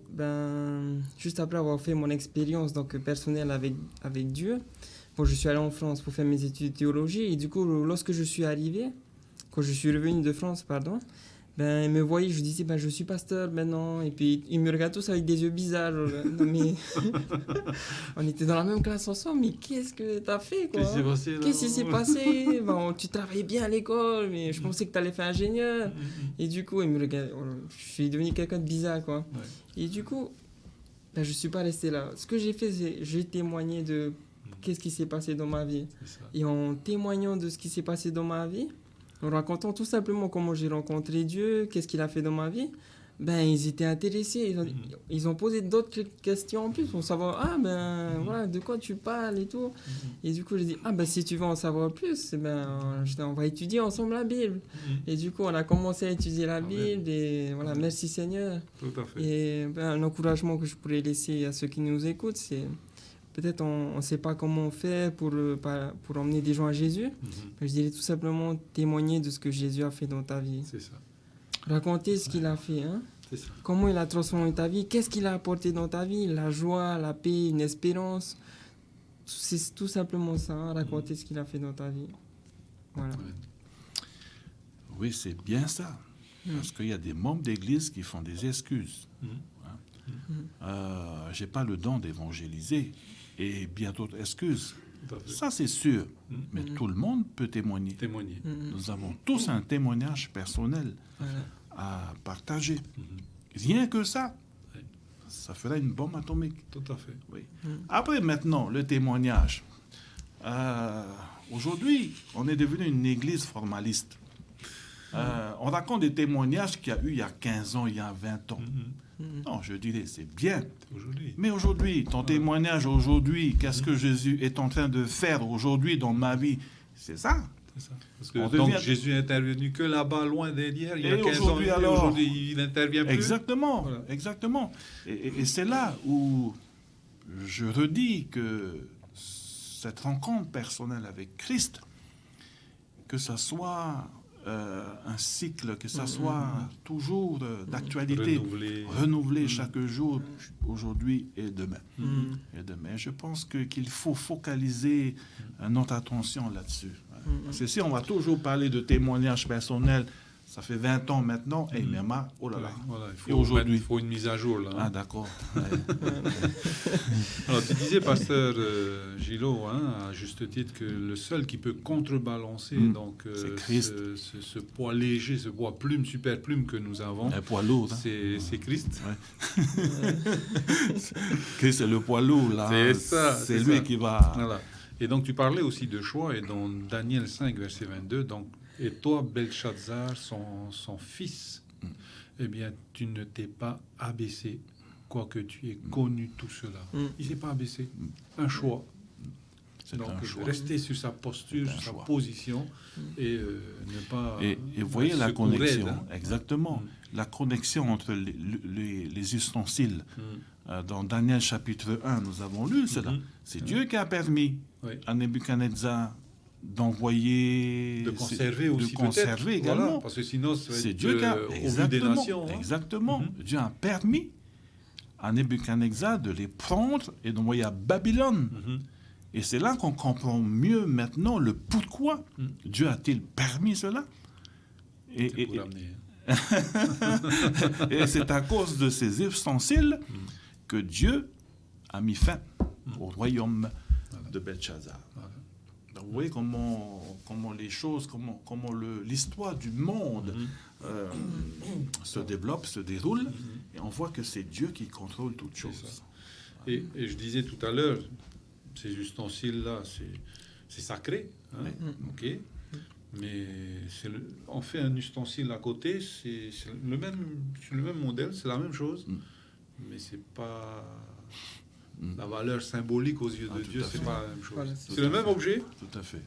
juste après avoir fait mon expérience personnelle avec Dieu, je suis allé en France pour faire mes études de théologie. Et du coup, lorsque je suis arrivé, quand je suis revenu de France, pardon, ben, ils me voyaient, je disais, ben, je suis pasteur maintenant. Et puis, ils me regardent tous avec des yeux bizarres. Genre, non, mais... on était dans la même classe ensemble, mais qu'est-ce que t'as fait, quoi? Qu'est-ce qui s'est passé là? Qu'est-ce qui s'est passé? Ben, tu travaillais bien à l'école, mais je pensais que t'allais faire ingénieur. Et du coup, ils me regardent. Je suis devenu quelqu'un de bizarre, quoi. Ouais. Et du coup, ben, je suis pas resté là. Ce que j'ai fait, c'est j'ai témoigné de qu'est-ce qui s'est passé dans ma vie. C'est ça. Et en témoignant de ce qui s'est passé dans ma vie, en racontant tout simplement comment j'ai rencontré Dieu, qu'est-ce qu'il a fait dans ma vie, ben, ils étaient intéressés. Ils ont posé d'autres questions en plus pour savoir, ah ben voilà, de quoi tu parles et tout. Et du coup, j'ai dit, ah ben si tu veux en savoir plus, eh ben, on va étudier ensemble la Bible. Et du coup, on a commencé à étudier la Bible et voilà, merci Seigneur. Tout à fait. Et ben, un encouragement que je pourrais laisser à ceux qui nous écoutent, c'est peut-être on ne sait pas comment on fait pour emmener des gens à Jésus. Mais je dirais tout simplement témoigner de ce que Jésus a fait dans ta vie. C'est ça. Raconter ce qu'il a fait. Hein? C'est ça. Comment il a transformé ta vie. Qu'est-ce qu'il a apporté dans ta vie. La joie, la paix, une espérance. C'est tout simplement ça. Hein? Raconter ce qu'il a fait dans ta vie. Voilà. Oui, c'est bien ça. Parce qu'il y a des membres d'église qui font des excuses. J'ai pas le don d'évangéliser et bien d'autres excuses. Tout à fait. Ça, c'est sûr. Mais tout le monde peut témoigner. Témoigner. Nous avons tous un témoignage personnel Voilà. à partager. Rien que ça, Oui. ça ferait une bombe atomique. Tout à fait. Oui. Après, maintenant, le témoignage. Aujourd'hui, on est devenu une église formaliste. On raconte des témoignages qu'il y a eu il y a 15 ans, il y a 20 ans. Non, je dirais, c'est bien. Aujourd'hui. Mais aujourd'hui, ton témoignage aujourd'hui, qu'est-ce que Jésus est en train de faire aujourd'hui dans ma vie? C'est ça. C'est ça. Parce que On donc devient- Jésus est intervenu que là-bas, loin derrière, il y a Et 15 ans. aujourd'hui, Et alors aujourd'hui, il n'intervient plus. Exactement, Voilà. exactement. Et c'est là où je redis que cette rencontre personnelle avec Christ, que ça soit un cycle, que ça soit toujours d'actualité, renouvelé chaque jour, aujourd'hui et demain. Et demain, je pense qu'il faut focaliser notre attention là-dessus. Parce que si on va toujours parler de témoignages personnels, ça fait 20 ans maintenant, et mais oh là là. Ouais, voilà, Et aujourd'hui? il faut une mise à jour là. Ah d'accord. Ouais. Alors tu disais, pasteur Gillot, hein, à juste titre, que le seul qui peut contrebalancer donc C'est Christ. ce poids léger, ce poids plume, super plume que nous avons, Un poids lourd. Hein. c'est Christ. Christ, c'est le poids lourd là. C'est ça, C'est c'est lui ça. qui va. Voilà. Et donc tu parlais aussi de choix, et dans Daniel 5, verset 22, donc, et toi, Belshazzar, son fils, eh bien, tu ne t'es pas abaissé, quoique tu aies connu tout cela. Il ne s'est pas abaissé. Un choix. C'est Donc, un choix. rester sur sa posture, C'est un sur sa choix. position, et ne pas... Et vous voyez la se courir, connexion, hein. exactement. La connexion entre les ustensiles. Dans Daniel chapitre 1, nous avons lu cela. C'est Dieu qui a permis Oui. à Nebuchadnezzar d'envoyer... De conserver aussi, de conserver peut-être. également. Voilà, parce que sinon, ça va C'est être, Dieu qui a... au vu des Exactement, nations. Hein. exactement. Dieu a permis à Nebuchadnezzar de les prendre et d'envoyer à Babylone. Et c'est là qu'on comprend mieux maintenant le pourquoi Dieu a-t-il permis cela. C'est pour l'amener. Et c'est à cause de ces ustensiles que Dieu a mis fin au royaume de Belshazzar. Donc, vous voyez comment les choses, comment l'histoire du monde se développe, se déroule, et on voit que c'est Dieu qui contrôle toutes choses. Et je disais tout à l'heure, ces ustensiles-là, c'est sacré, hein, ok. Mais on fait un ustensile à côté, c'est le même modèle, c'est la même chose, mais c'est pas la valeur symbolique aux yeux de tout Dieu, à c'est fait. pas la même chose. Voilà, c'est le même objet, Tout à fait.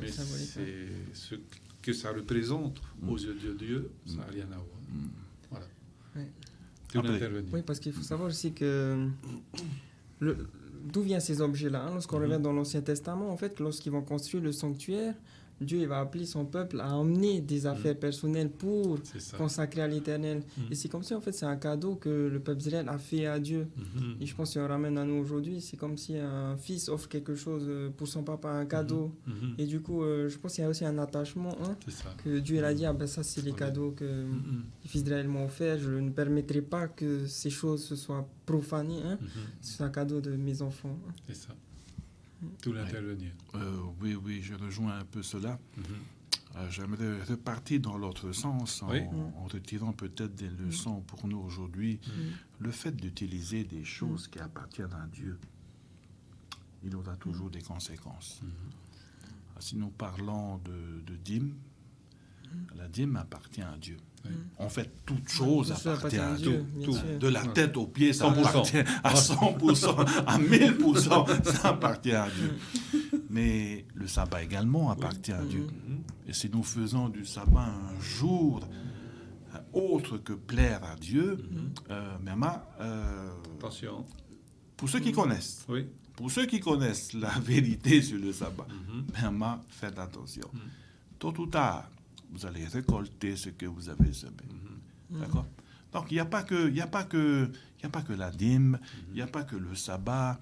mais symbolique, c'est ce que ça représente aux yeux de Dieu, ça n'a rien à voir. Voilà. Ouais. Tu veux Après. intervenir. Oui, parce qu'il faut savoir aussi que d'où viennent ces objets-là. Hein? Lorsqu'on revient dans l'Ancien Testament, en fait, lorsqu'ils vont construire le sanctuaire, Dieu il va appeler son peuple à emmener des affaires personnelles pour C'est ça. consacrer à l'Éternel. Mm. Et c'est comme si en fait c'est un cadeau que le peuple d'Israël a fait à Dieu. Mhm. Et je pense qu'on ramène à nous aujourd'hui, c'est comme si un fils offre quelque chose pour son papa, un cadeau. Mhm. Et du coup, je pense qu'il y a aussi un attachement hein, C'est ça. que Dieu il a dit, ah ben ça c'est les Ouais. cadeaux que Mhm. les fils d'Israël m'ont offert, je ne permettrai pas que ces choses se soient profanées. Hein. Mhm. C'est un cadeau de mes enfants. C'est ça. Tout l'intervenir. Oui, je rejoins un peu cela. Mhm. J'aimerais repartir dans l'autre sens Oui. en retirant peut-être des leçons pour nous aujourd'hui. Le fait d'utiliser des choses qui appartiennent à Dieu, il aura toujours des conséquences. Si nous parlons de dîme, la dîme appartient à Dieu. Oui. En fait, toute chose Tout ça appartient à Dieu. bien tout. sûr. De la tête aux pieds, ça 100%. appartient à 100%, à 1000%, ça appartient à Dieu. Mais le sabbat également appartient à Dieu. Mhm. Et si nous faisons du sabbat un jour autre que plaire à Dieu, Attention. pour ceux qui connaissent, Oui. pour ceux qui connaissent la vérité sur le sabbat, Mhm. faites attention. Tôt ou tard, vous allez récolter ce que vous avez semé. D'accord? Donc, il n'y a pas que la dîme, il n'y a pas que le sabbat.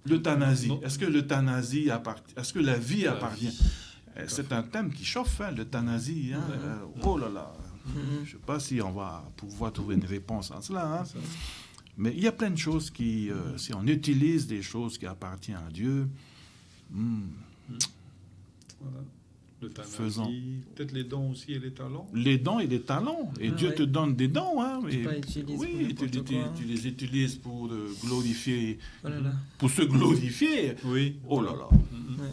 L'euthanasie. Non. Est-ce que l'euthanasie appartient? Est-ce que la vie La appartient? vie. C'est un thème qui chauffe, hein, l'euthanasie. Hein. Oh là là. Je ne sais pas si on va pouvoir trouver une réponse à cela. Hein. Ça. Mais il y a plein de choses qui, si on utilise des choses qui appartiennent à Dieu, Voilà. L'euthanasie, Faisons. peut-être les dons aussi et les talents. les dons et les talents. Et Ah Dieu ouais. te donne des dons. Hein, Tu et- pas utiliser pour oui, n'importe quoi. tu les utilises pour glorifier, Voilà, là. pour se glorifier. Oui. Oh là là. Mhm. Ouais.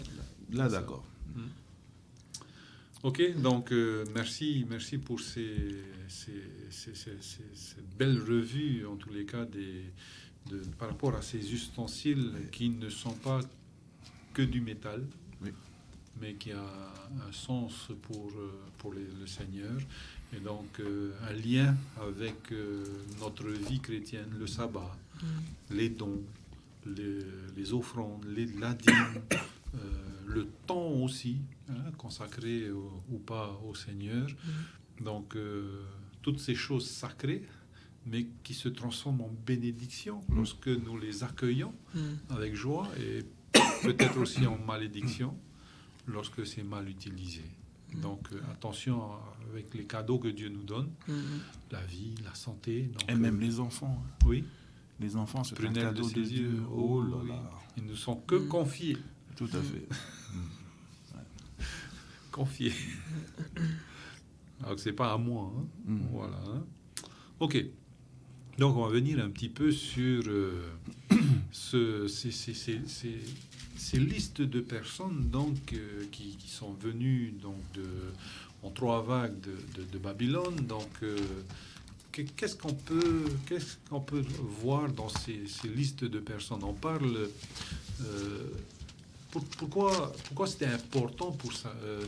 Là, d'accord. Ok, donc merci pour cette belle revue, en tous les cas, par rapport à ces ustensiles qui ne sont pas que du métal, Oui. mais qui a un sens pour le Seigneur, et donc un lien avec notre vie chrétienne, le sabbat, les dons, les offrandes, la dîme, le temps aussi, hein, consacré ou pas au Seigneur. Donc, toutes ces choses sacrées, mais qui se transforment en bénédiction lorsque nous les accueillons avec joie, et peut-être aussi en malédiction lorsque c'est mal utilisé. Donc, attention avec les cadeaux que Dieu nous donne, la vie, la santé. Donc, Et même les enfants. hein. oui, Les enfants, c'est un prunelle de cadeau ses de Dieu. yeux. Oh là oui. là. Ils ne sont que confiés. Tout à fait. Confiés. Alors que c'est pas à moi. Hein. Voilà. Hein. Ok. Donc on va venir un petit peu sur ces listes de personnes donc qui sont venues donc en 3 vagues de Babylone. Donc qu'est-ce qu'on peut voir dans ces listes de personnes? On parle. Pourquoi c'était important pour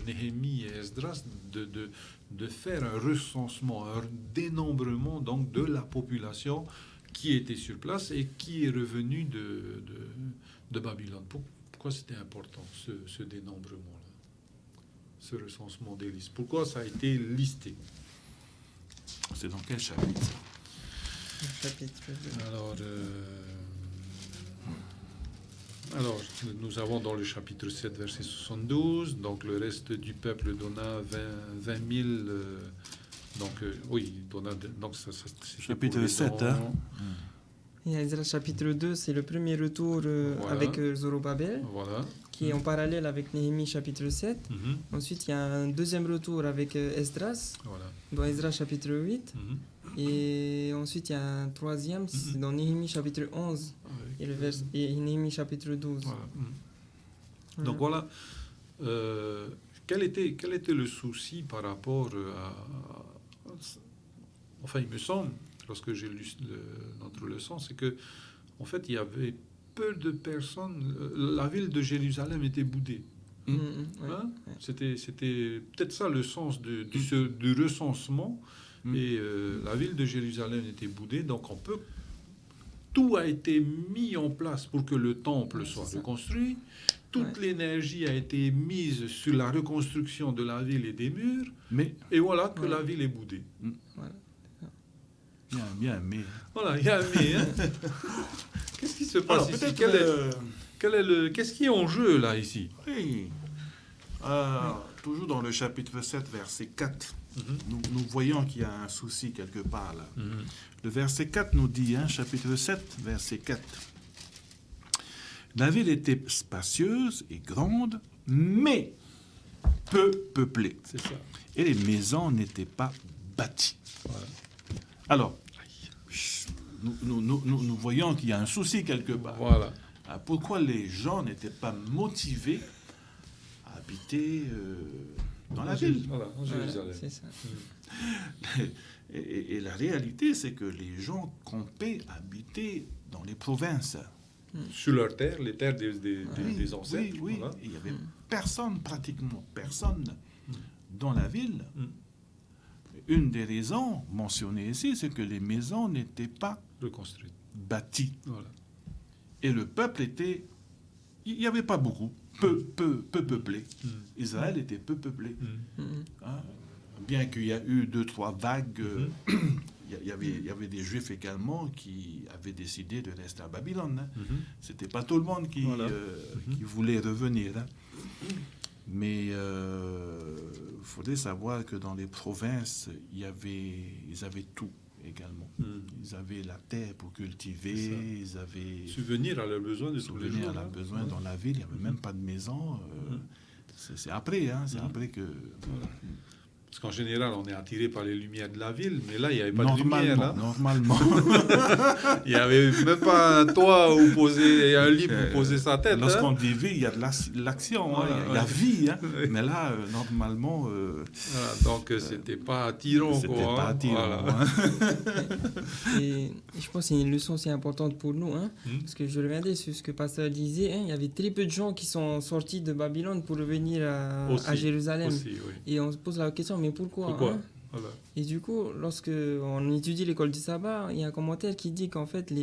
Néhémie et Esdras de faire un recensement, un dénombrement donc de la population qui était sur place et qui est revenue de Babylone? Pourquoi c'était important ce dénombrement-là, ce recensement des listes? Pourquoi ça a été listé? C'est dans quel chapitre? Chapitre 2. Alors, nous avons dans le chapitre 7, verset 72, donc le reste du peuple donna 20 000. Oui, donna. Donc, ça c'était Chapitre pour les 7, dons. hein. Et Ezra chapitre 2, c'est le premier retour Voilà. avec Zorobabel, Voilà. qui est en parallèle avec Néhémie chapitre 7. Mhm. Ensuite, il y a un deuxième retour avec Esdras, Voilà. dans Ezra chapitre 8. Mhm. Et ensuite, il y a un troisième, c'est dans Néhémie chapitre 11 Avec, et Néhémie chapitre 12. voilà. Mhm. Voilà. Donc voilà, quel était le souci par rapport à enfin, il me semble, lorsque j'ai lu notre leçon, c'est que en fait, il y avait peu de personnes. La ville de Jérusalem était boudée. Ouais, Hein? ouais. C'était peut-être ça le sens du recensement. Et la ville de Jérusalem était boudée, donc tout a été mis en place pour que le temple soit c'est ça. reconstruit, toute l'énergie a été mise sur la reconstruction de la ville et des murs, Mais, et voilà que la ville est boudée. Voilà. bien, mais... Voilà, il y a un mais. Hein. Qu'est-ce qui se passe Alors, ici? peut-être... Qu'est-ce qui est en jeu, là, ici? Oui. Toujours dans le chapitre 7, verset 4, nous voyons qu'il y a un souci quelque part là. Le verset 4 nous dit, chapitre 7, verset 4, la ville était spacieuse et grande, mais peu peuplée. C'est ça. Et les maisons n'étaient pas bâties. Voilà. Alors, nous voyons qu'il y a un souci quelque part. Voilà. Pourquoi les gens n'étaient pas motivés à habiter dans la ville? Voilà, en Jérusalem. C'est ça. Et la réalité, c'est que les gens campaient habiter dans les provinces. Sur leur terre, les terres des ancêtres. Oui. Voilà. Il n'y avait personne, pratiquement personne, dans la ville. Une des raisons mentionnées ici, c'est que les maisons n'étaient pas Reconstruite. bâties. Voilà. Et le peuple était... Il n'y avait pas beaucoup, peu peuplé. Israël était peu peuplé. Hein. Bien qu'il y a eu 2-3 vagues, il y avait des Juifs également qui avaient décidé de rester à Babylone. C'était pas tout le monde qui voulait revenir. Mais il faudrait savoir que dans les provinces, ils avaient tout également. Ils avaient la terre pour cultiver, ils avaient... Subvenir à leurs besoins de tous les jours. Subvenir à leurs besoins dans la ville, il n'y avait même pas de maison. C'est après, c'est après que... Parce qu'en général, on est attiré par les lumières de la ville, mais là, il n'y avait pas de lumière. Là. Normalement. Il n'y avait même pas un toit où poser, un lit pour poser sa tête. Lorsqu'on dit vie, il y a de l'action, il y a vie. Mais là, normalement... Voilà, donc, c'était pas attirant. C'était pas attirant. Voilà. Et je pense que c'est une leçon aussi importante pour nous, parce que je regardais sur ce que Pasteur disait, il y avait très peu de gens qui sont sortis de Babylone pour revenir à Jérusalem. Aussi, oui. Et on se pose la question, mais pourquoi Voilà. Et du coup, lorsque on étudie l'école du sabbat, il y a un commentaire qui dit qu'en fait,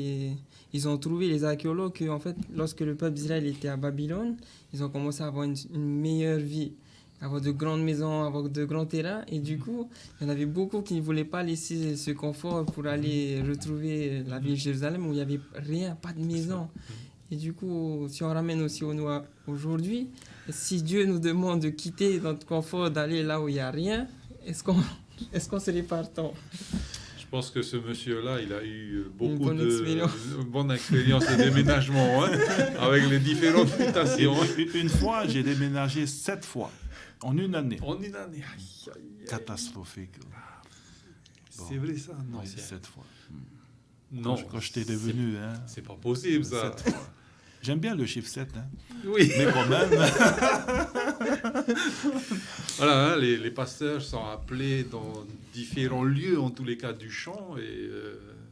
ils ont trouvé, les archéologues, que en fait, lorsque le peuple d'Israël était à Babylone, ils ont commencé à avoir une meilleure vie, avoir de grandes maisons, avoir de grands terrains. Et du coup, il y en avait beaucoup qui ne voulaient pas laisser ce confort pour aller retrouver la ville de Jérusalem où il n'y avait rien, pas de maison. Et du coup, si on ramène aussi au nous aujourd'hui, si Dieu nous demande de quitter notre confort, d'aller là où il n'y a rien, est-ce qu'on serait partant? Je pense que ce monsieur-là, il a eu Une bonne bonne expérience de déménagement, avec les différentes mutations. Une fois, j'ai déménagé 7 fois, en une année. En une année. Catastrophique. C'est vrai ça? Non, Oui, 7 fois. Non. Quand j'étais devenu... C'est pas possible, ça. 7 fois. J'aime bien le chiffre 7, Oui. mais quand même... Voilà, les pasteurs sont appelés dans différents lieux, en tous les cas du champ, et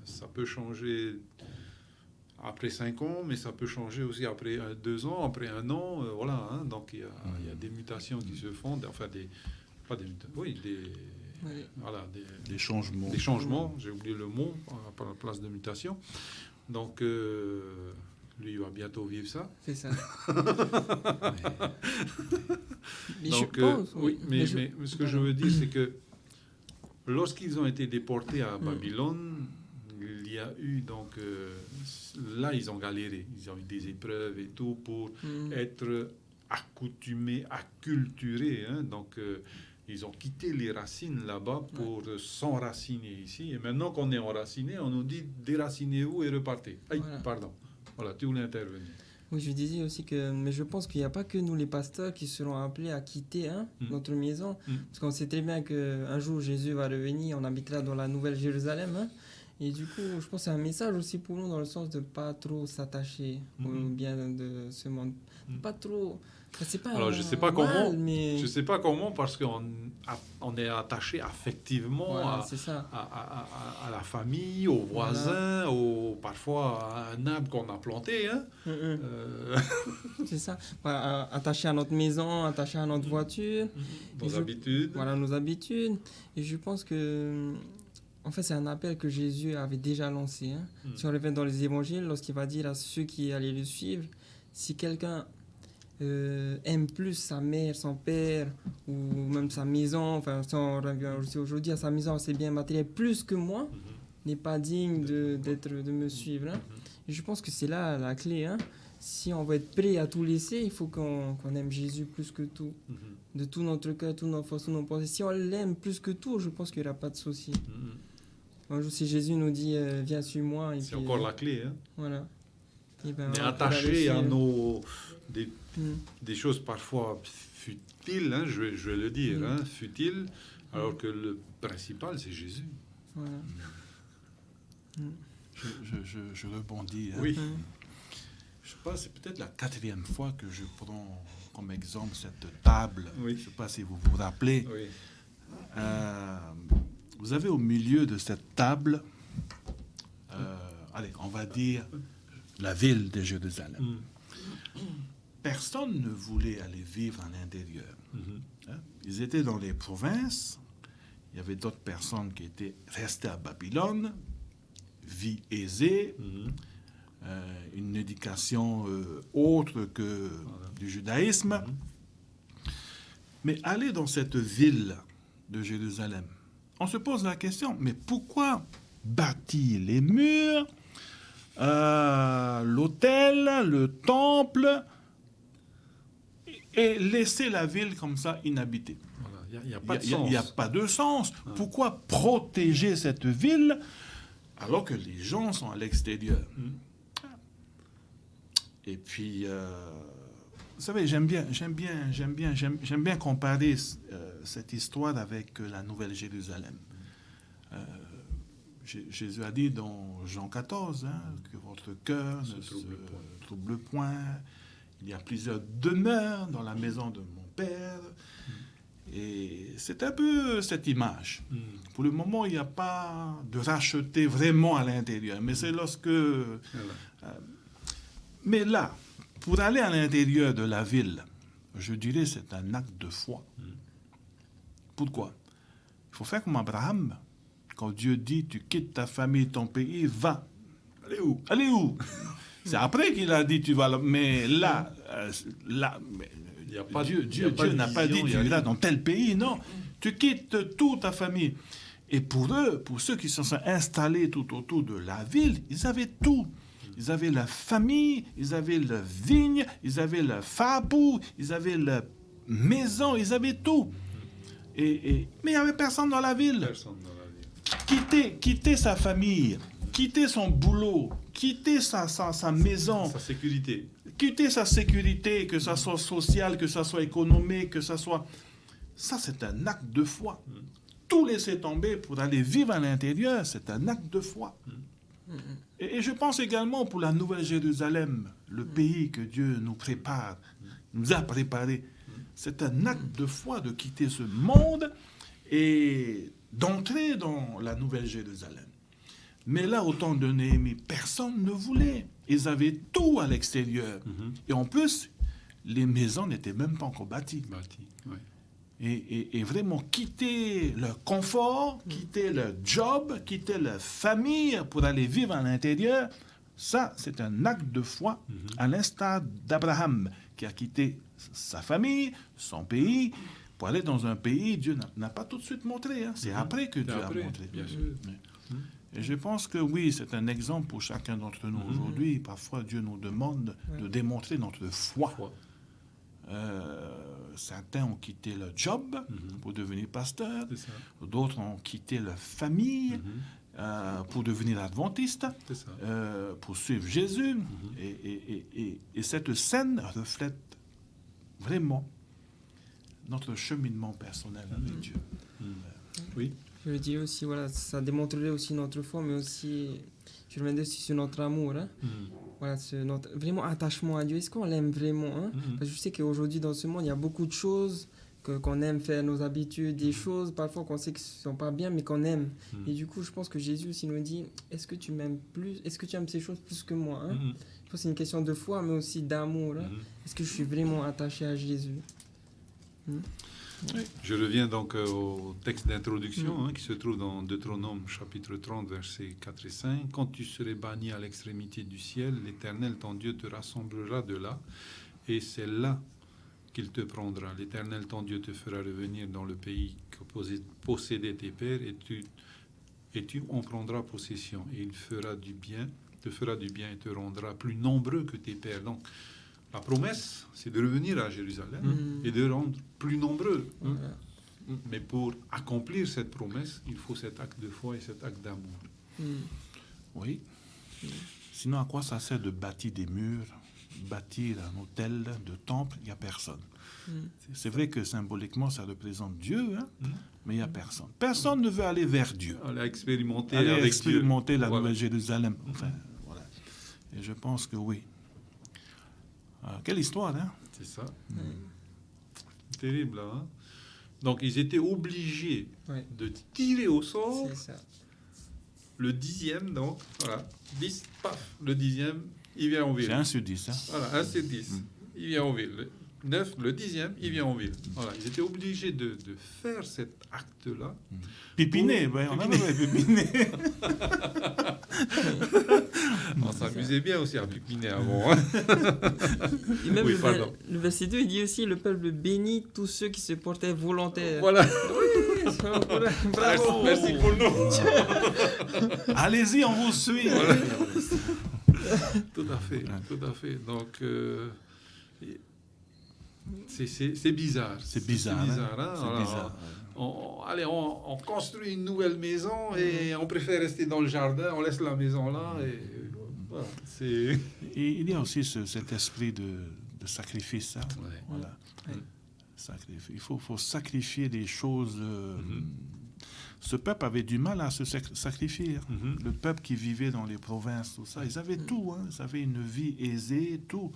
ça peut changer après 5 ans, mais ça peut changer aussi après 2 ans, après 1 an, voilà. Donc il y a des mutations qui se font, enfin pas des mutations, oui, voilà, des changements. Des changements, j'ai oublié le mot à la place de mutation. Donc lui, il va bientôt vivre ça. C'est ça. Mais donc, je pense, oui, mais ce que je veux dire, c'est que lorsqu'ils ont été déportés à Babylone, il y a eu donc là, ils ont galéré, ils ont eu des épreuves et tout pour être accoutumés, acculturés. Donc, ils ont quitté les racines là-bas pour s'enraciner ici. Et maintenant qu'on est enraciné, on nous dit déracinez-vous et repartez. Aïe, Voilà. pardon. Voilà, tu voulais intervenir. Oui, je disais aussi que, mais je pense qu'il n'y a pas que nous les pasteurs qui serons appelés à quitter notre maison, parce qu'on sait très bien qu'un jour Jésus va revenir, on habitera dans la nouvelle Jérusalem, et du coup, je pense que c'est un message aussi pour nous dans le sens de pas trop s'attacher au bien de ce monde, pas trop. C'est pas alors je sais pas comment, mais... je sais pas comment parce qu'on est attaché affectivement voilà, c'est ça. à la famille, aux voisins, parfois à un arbre qu'on a planté. C'est ça. Voilà, attaché à notre maison, attaché à notre voiture. Nos habitudes. Voilà, nos habitudes. Et je pense que, en fait, c'est un appel que Jésus avait déjà lancé. Si on revient dans les évangiles, lorsqu'il va dire à ceux qui allaient le suivre, si quelqu'un aime plus sa mère, son père, ou même sa maison, enfin, si on revient aussi aujourd'hui à sa maison, ses biens matériels, plus que moi, n'est pas digne de me suivre. Hein. Et je pense que c'est là la clé. Hein. Si on veut être prêt à tout laisser, il faut qu'on aime Jésus plus que tout. De tout notre cœur, toute notre force, toutes nos pensées. Si on l'aime plus que tout, je pense qu'il n'y aura pas de souci. Un jour, si Jésus nous dit viens, suis-moi. C'est encore la clé. Hein. Voilà. Et ben, On est on va attaché à réussir. des choses parfois futiles, hein, je vais le dire, hein, futiles, alors que le principal, c'est Jésus. Voilà. Je rebondis. Hein. Oui. Je sais pas, c'est peut-être la 4e fois que je prends comme exemple cette table. Oui. Je sais pas si vous vous rappelez. Oui. Vous avez au milieu de cette table, allez, on va dire la ville de Jérusalem. Personne ne voulait aller vivre à l'intérieur. Hein? Ils étaient dans les provinces. Il y avait d'autres personnes qui étaient restées à Babylone, vie aisée, une éducation autre que du judaïsme. Mais aller dans cette ville de Jérusalem, on se pose la question, mais pourquoi bâtir les murs, l'autel, le temple, et laisser la ville comme ça inhabitée? Il n'y a pas de sens. Il n'y a pas de sens. Pourquoi protéger cette ville alors que les gens sont à l'extérieur? Et puis, vous savez, j'aime bien comparer cette histoire avec la Nouvelle Jérusalem. Jésus a dit dans Jean 14 que votre cœur ne se trouble point. Il y a plusieurs demeures dans la maison de mon Père. Et c'est un peu cette image. Pour le moment, il n'y a pas de racheter vraiment à l'intérieur. Mais c'est lorsque... mais là, pour aller à l'intérieur de la ville, je dirais c'est un acte de foi. Pourquoi? Il faut faire comme Abraham. Quand Dieu dit, tu quittes ta famille, ton pays, va. Allez où? Allez où? C'est après qu'il a dit, tu vas là. Mais là, Dieu n'a pas dit, tu iras dans tel pays. Non, tu quittes toute ta famille. Et pour eux, pour ceux qui se sont installés tout autour de la ville, ils avaient tout. Ils avaient la famille, ils avaient la vigne, ils avaient le fabou, ils avaient la maison, ils avaient tout. Mais il n'y avait personne dans la ville. Quitter sa famille, quitter son boulot, quitter sa maison. Sa sécurité. Quitter sa sécurité, que ça soit sociale, que ça soit économique, que ça soit... Ça, c'est un acte de foi. Tout laisser tomber pour aller vivre à l'intérieur, c'est un acte de foi. Et je pense également pour la Nouvelle Jérusalem, le pays que Dieu nous prépare, nous a préparé. C'est un acte de foi de quitter ce monde et d'entrer dans la Nouvelle Jérusalem. Mais là, au temps de Néhémie, personne ne voulait. Ils avaient tout à l'extérieur. Et en plus, les maisons n'étaient même pas encore bâties. Oui. Et vraiment quitter leur confort, quitter leur job, quitter leur famille pour aller vivre à l'intérieur, ça, c'est un acte de foi, à l'instar d'Abraham, qui a quitté sa famille, son pays, pour aller dans un pays, Dieu n'a pas tout de suite montré. C'est après que Dieu a montré. Bien sûr. Et je pense que oui, c'est un exemple pour chacun d'entre nous aujourd'hui. Parfois, Dieu nous demande de démontrer notre foi. Certains ont quitté leur job pour devenir pasteur. D'autres ont quitté leur famille pour devenir adventistes, pour suivre Jésus. Et cette scène reflète vraiment notre cheminement personnel avec Dieu. Oui. Je le dis aussi, voilà, ça démontrerait aussi notre foi, mais aussi, je reviendrai aussi sur notre amour. Hein. Voilà, notre vraiment attachement à Dieu. Est-ce qu'on l'aime vraiment hein? Parce que je sais qu'aujourd'hui, dans ce monde, il y a beaucoup de choses qu'on aime faire, nos habitudes, des choses parfois qu'on sait qui ne sont pas bien, mais qu'on aime. Et du coup, je pense que Jésus aussi nous dit, est-ce que tu m'aimes plus? Est-ce que tu aimes ces choses plus que moi hein? Je pense que c'est une question de foi, mais aussi d'amour. Hein? Est-ce que je suis vraiment attaché à Jésus? Oui. Je reviens donc au texte d'introduction qui se trouve dans Deutéronome chapitre 30, versets 4 et 5. « Quand tu serais banni à l'extrémité du ciel, l'Éternel, ton Dieu, te rassemblera de là et c'est là qu'il te prendra. L'Éternel, ton Dieu, te fera revenir dans le pays que possédaient tes pères, et tu en prendras possession. Et il te fera du bien et te rendra plus nombreux que tes pères. Donc, la promesse, c'est de revenir à Jérusalem et de rendre plus nombreux. Voilà. Mais pour accomplir cette promesse, il faut cet acte de foi et cet acte d'amour. Oui. Sinon, à quoi ça sert de bâtir des murs, bâtir un hôtel de temple? Il n'y a personne. C'est vrai que symboliquement, ça représente Dieu, hein, mais il n'y a personne. Personne ne veut aller vers Dieu. Aller expérimenter Aller avec expérimenter Dieu. la Voilà. Nouvelle Jérusalem. Enfin, voilà. Et je pense que oui. Quelle histoire, hein? C'est ça. Terrible, là. Hein? Donc, ils étaient obligés Ouais. de tirer au sort C'est ça. le 10e, donc, voilà. 10, paf, le 10e, il vient en ville. C'est 1 sur 10. Hein? Voilà, 1 sur 10, il vient en ville. Le 9, le 10e, il vient en ville. Voilà, ils étaient obligés de faire cet acte-là. Pipiné, Pour- ouais, on avait Pipiné. On s'amusait bien aussi à pipiner avant. Hein. Et même Oui, pardon. le verset 2, il dit aussi le peuple bénit tous ceux qui se portaient volontaires. Voilà. Oui, bravo. Merci pour nous. Allez-y, on vous suit. Tout à fait, tout à fait. Donc, c'est bizarre. C'est bizarre. C'est bizarre, hein. C'est Voilà. bizarre. On construit une nouvelle maison et on préfère rester dans le jardin, on laisse la maison là et voilà, c'est... Et il y a aussi cet esprit de sacrifice. Hein? Ouais. Voilà. Ouais. Il faut sacrifier des choses. Ce peuple avait du mal à se sacrifier. Le peuple qui vivait dans les provinces, tout ça, ils avaient tout. Hein? Ils avaient une vie aisée, tout.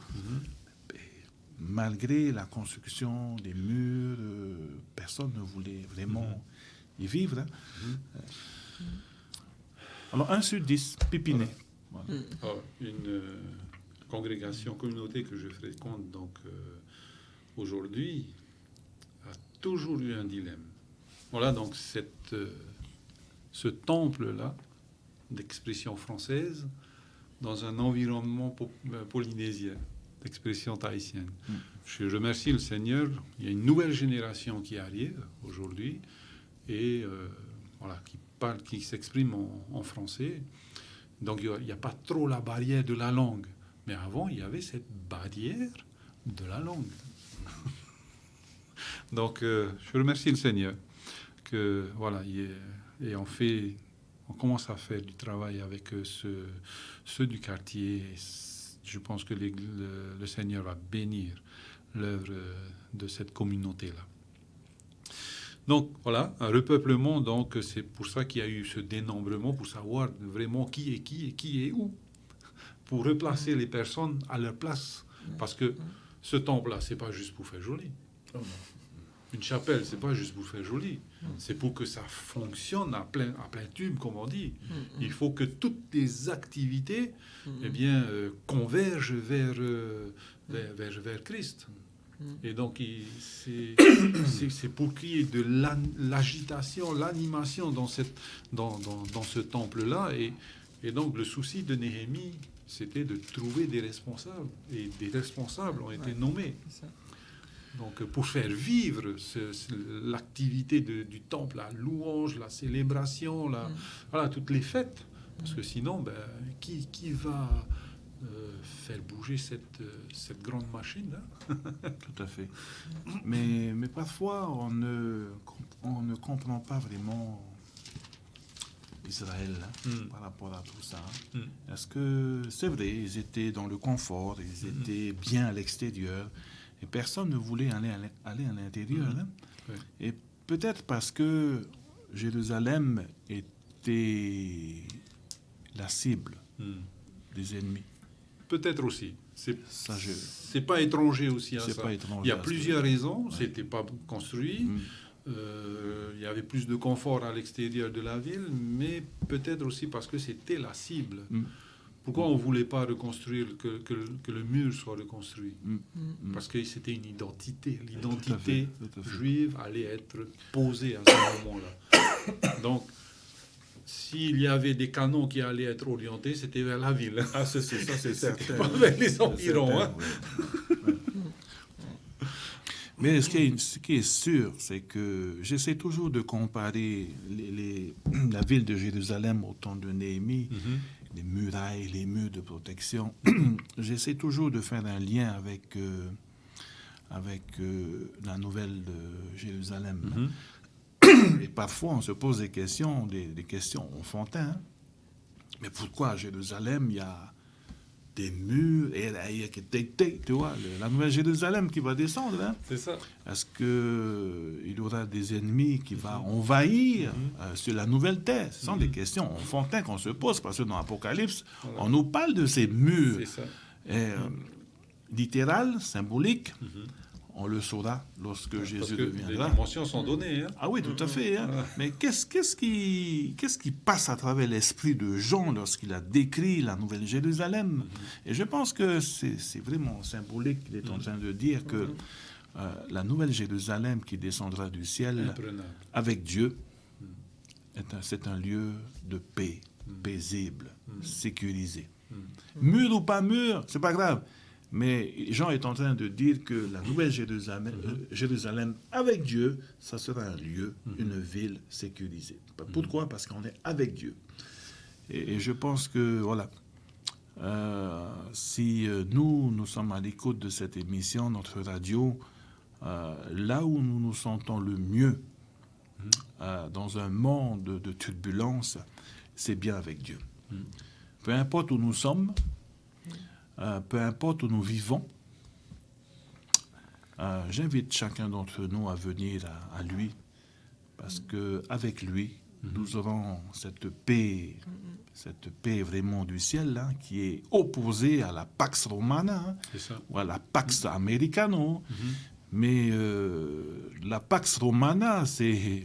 Malgré la construction des murs, personne ne voulait vraiment y vivre. Hein? Alors, 1 sur 10, Pipiné. Voilà. Une congrégation, communauté que je fréquente donc aujourd'hui a toujours eu un dilemme. Voilà donc ce temple-là d'expression française dans un environnement polynésien, d'expression tahitienne. Je remercie le Seigneur, il y a une nouvelle génération qui arrive aujourd'hui et voilà, qui s'exprime en français. Donc il n'y a pas trop la barrière de la langue. Mais avant, il y avait cette barrière de la langue. Donc je remercie le Seigneur que voilà, et on commence à faire du travail avec ceux du quartier. Je pense que le Seigneur va bénir l'œuvre de cette communauté-là. Donc voilà, un repeuplement, donc c'est pour ça qu'il y a eu ce dénombrement, pour savoir vraiment qui est qui et qui est où, pour replacer les personnes à leur place. Parce que ce temple-là, c'est pas juste pour faire joli. Une chapelle, c'est pas juste pour faire joli. C'est pour que ça fonctionne à plein tube, comme on dit. Il faut que toutes les activités eh bien, convergent vers Christ. Et donc, c'est pour qu'il y ait de l'agitation, l'animation dans ce temple-là. Et donc, le souci de Néhémie, c'était de trouver des responsables. Et des responsables ont été nommés. Donc, pour faire vivre l'activité du temple, la louange, la célébration, voilà, toutes les fêtes. Parce que sinon, qui va faire bouger cette grande machine là? Tout à fait. Mais parfois, on ne comprend pas vraiment Israël par rapport à tout ça. Est-ce que c'est vrai, ils étaient dans le confort, ils étaient bien à l'extérieur, et personne ne voulait aller à l'intérieur. Ouais. Et peut-être parce que Jérusalem était la cible des ennemis. Peut-être aussi. Ça, c'est pas étranger aussi à c'est ça. pas étranger Il y a à plusieurs ça. raisons. Ouais. C'était pas construit. Il y avait plus de confort à l'extérieur de la ville, mais peut-être aussi parce que c'était la cible. Pourquoi on ne voulait pas reconstruire, que le mur soit reconstruit? Parce que c'était une identité. L'identité tout à fait. juive allait être posée à ce moment-là. Donc, s'il y avait des canons qui allaient être orientés, c'était vers la ville. Ah, ça c'est certain. Pas vers les environs. Hein. Mais ce qui est sûr, c'est que j'essaie toujours de comparer la ville de Jérusalem au temps de Néhémie, les murailles, les murs de protection. J'essaie toujours de faire un lien avec la nouvelle de Jérusalem. Et parfois, on se pose des questions enfantines. Hein. Mais pourquoi à Jérusalem, il y a des murs et tu vois, la nouvelle Jérusalem qui va descendre. Hein. C'est ça. Est-ce qu'il y aura des ennemis qui vont envahir sur la nouvelle terre? Ce sont des questions enfantines qu'on se pose parce que dans l'Apocalypse, on nous parle de ces murs. C'est ça. Littéral, symbolique. On le saura lorsque Jésus deviendra. Les dimensions sont données. Hein. Ah oui, tout à fait. Hein. Mais qu'est-ce qui passe à travers l'esprit de Jean lorsqu'il a décrit la Nouvelle Jérusalem? Et je pense que c'est vraiment symbolique qu'il est en train de dire que la Nouvelle Jérusalem qui descendra du ciel avec Dieu, c'est un lieu de paix, paisible, sécurisé. Mur ou pas mur, c'est pas grave. Mais Jean est en train de dire que la nouvelle Jérusalem avec Dieu, ça sera un lieu, une ville sécurisée. Pourquoi? Parce qu'on est avec Dieu. Et je pense que, voilà, si nous sommes à l'écoute de cette émission, notre radio, là où nous nous sentons le mieux, dans un monde de turbulence, c'est bien avec Dieu. Peu importe où nous sommes, peu importe où nous vivons, j'invite chacun d'entre nous à venir à lui, parce qu'avec lui, nous aurons cette paix vraiment du ciel, hein, qui est opposée à la Pax Romana, ou à la Pax Americano. Mais la Pax Romana, c'est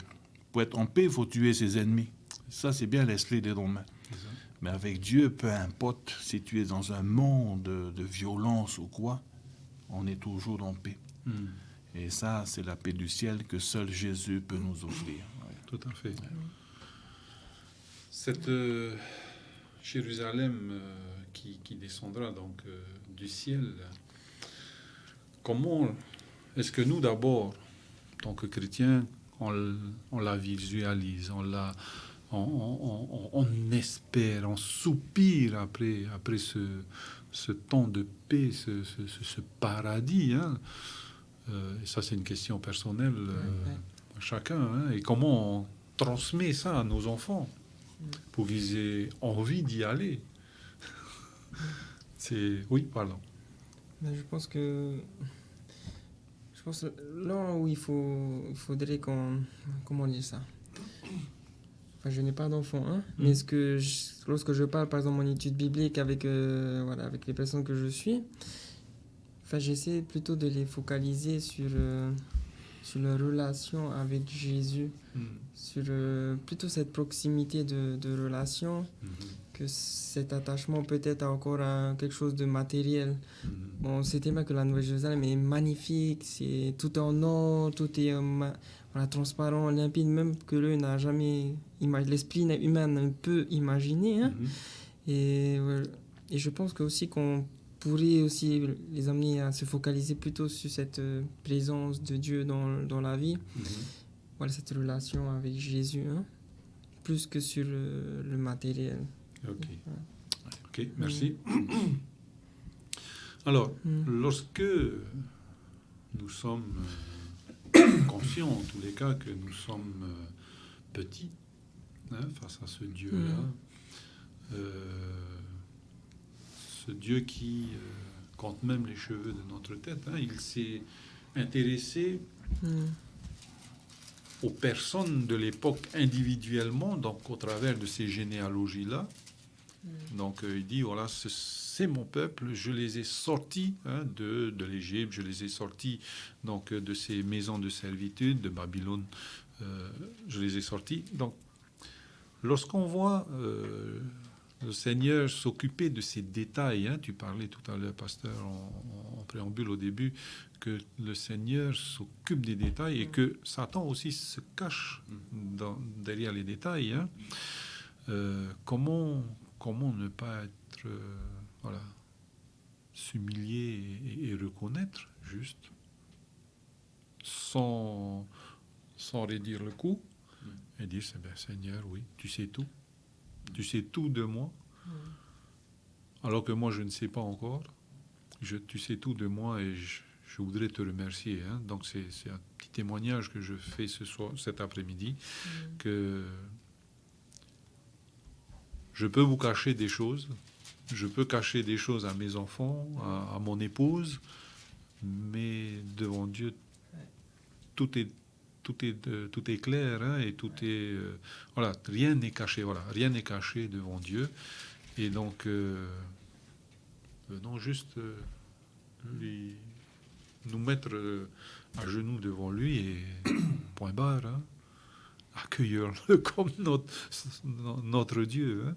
pour être en paix, il faut tuer ses ennemis. Ça, c'est bien l'esprit des Romains. Mais avec Dieu, peu importe si tu es dans un monde de violence ou quoi, on est toujours en paix. Et ça, c'est la paix du ciel que seul Jésus peut nous offrir. Ouais. Tout à fait. Cette Jérusalem qui descendra donc du ciel, comment est-ce que nous, d'abord, en tant que chrétiens, on la visualise, on espère, on soupire après ce temps de paix, ce paradis. Hein. Et ça, c'est une question personnelle à chacun. Hein. Et comment on transmet ça à nos enfants pour qu'ils aient envie d'y aller? Oui, pardon. Mais je pense que là où il faudrait qu'on... Comment dire ça? Enfin, je n'ai pas d'enfant, hein, mais lorsque je parle, par exemple, en étude biblique avec les personnes que je suis, enfin, j'essaie plutôt de les focaliser sur leur relation avec Jésus, sur plutôt cette proximité de relation, que cet attachement peut-être encore à quelque chose de matériel. Bon, c'est tellement que la Nouvelle Jérusalem est magnifique, c'est tout en or, tout est transparent, limpide, même que l'œil n'a jamais l'esprit humain ne peut imaginer. Hein. Et je pense que aussi qu'on pourrait aussi les amener à se focaliser plutôt sur cette présence de Dieu dans la vie, voilà, cette relation avec Jésus, hein, plus que sur le matériel. Ok, merci. Alors, lorsque nous sommes conscients, en tous les cas, que nous sommes petits, hein, face à ce Dieu-là, ce Dieu qui compte même les cheveux de notre tête, hein, il s'est intéressé aux personnes de l'époque individuellement, donc au travers de ces généalogies-là. Donc il dit, voilà, c'est mon peuple, je les ai sortis de l'Égypte, je les ai sortis donc, de ces maisons de servitude, de Babylone, je les ai sortis. Donc, lorsqu'on voit le Seigneur s'occuper de ces détails, hein, tu parlais tout à l'heure, pasteur, en préambule au début, que le Seigneur s'occupe des détails et que Satan aussi se cache derrière les détails. Hein. Comment ne pas être, s'humilier et reconnaître juste sans raidir le coup, et dire, Seigneur, oui, tu sais tout. Tu sais tout de moi, alors que moi, je ne sais pas encore. Tu sais tout de moi et je voudrais te remercier. Hein. Donc, c'est un petit témoignage que je fais cet après-midi, que je peux vous cacher des choses. Je peux cacher des choses à mes enfants, à mon épouse, mais devant Dieu, tout est clair, hein, et tout est voilà, rien n'est caché. Voilà, rien n'est caché devant Dieu. Et donc, venons juste nous mettre à genoux devant lui et point barre, hein, accueillir-le comme notre Dieu. Hein.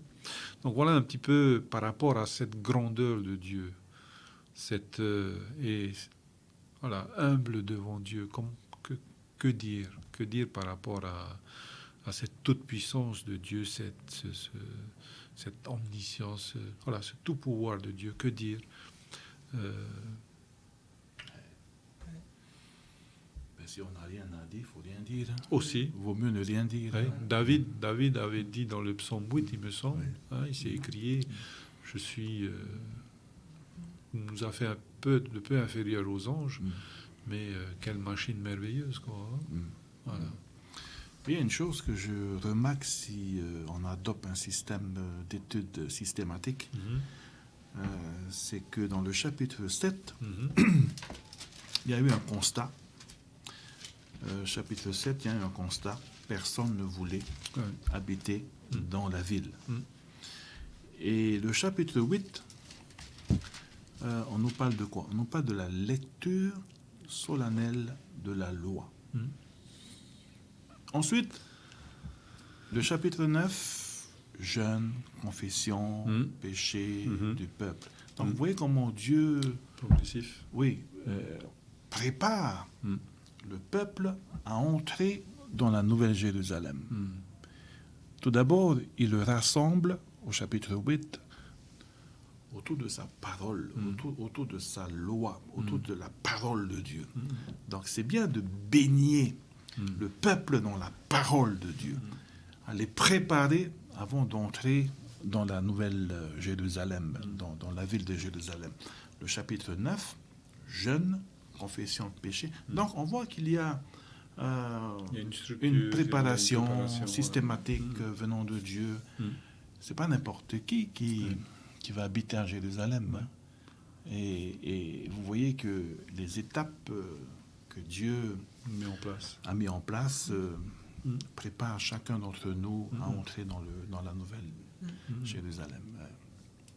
Donc voilà un petit peu par rapport à cette grandeur de Dieu, et voilà, humble devant Dieu. Que dire par rapport à cette toute-puissance de Dieu, cette omniscience, voilà, ce tout pouvoir de Dieu. Que dire Si on n'a rien à dire, il faut rien dire. Hein. Aussi. Vaut mieux ne rien dire. Oui. Hein. David avait dit dans le psaume 8, il me semble, hein, il s'est écrié, je suis... nous a fait de peu inférieur aux anges, mais quelle machine merveilleuse, quoi. Hein. Voilà. Il y a une chose que je remarque si on adopte un système d'études systématique, c'est que dans le chapitre 7, il y a eu un constat. Chapitre 7, il y a eu un constat. Personne ne voulait habiter dans la ville. Et le chapitre 8, on nous parle de quoi? On nous parle de la lecture solennelle de la loi. Ensuite, le chapitre 9, jeûne, confession, péché du peuple. Donc, vous voyez comment Dieu... Progressif. Oui, prépare le peuple à entrer dans la Nouvelle Jérusalem. Tout d'abord, il le rassemble au chapitre 8 autour de sa parole, autour de sa loi, autour de la parole de Dieu. Donc, c'est bien de baigner le peuple dans la parole de Dieu, à les préparer avant d'entrer dans la Nouvelle Jérusalem, dans la ville de Jérusalem. Le chapitre 9, jeûne, confession de péché. Donc, on voit qu'il y a, une préparation systématique venant de Dieu. C'est pas n'importe qui va habiter à Jérusalem. Et vous voyez que les étapes que Dieu a mis en place préparent chacun d'entre nous à entrer dans la Nouvelle Jérusalem.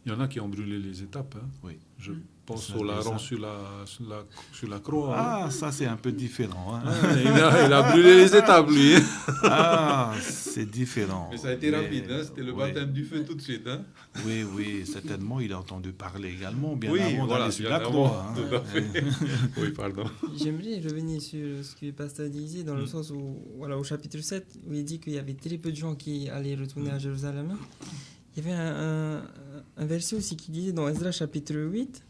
Il y en a qui ont brûlé les étapes. Hein. Oui. Je pense au larron sur la croix. Ah, hein. ça c'est un peu différent. Hein. Ah, il a brûlé les étapes, lui. Ah, c'est différent. Mais ça a été rapide, hein. C'était le baptême du feu tout de suite. Hein. Oui, certainement, il a entendu parler également, bien oui, avant voilà, d'aller sur la croix. Tout à fait. Oui, pardon. J'aimerais revenir sur ce que le pasteur disait, dans le sens où, voilà, au chapitre 7, où il dit qu'il y avait très peu de gens qui allaient retourner à Jérusalem. Il y avait un verset aussi qui disait dans Esdras chapitre 8,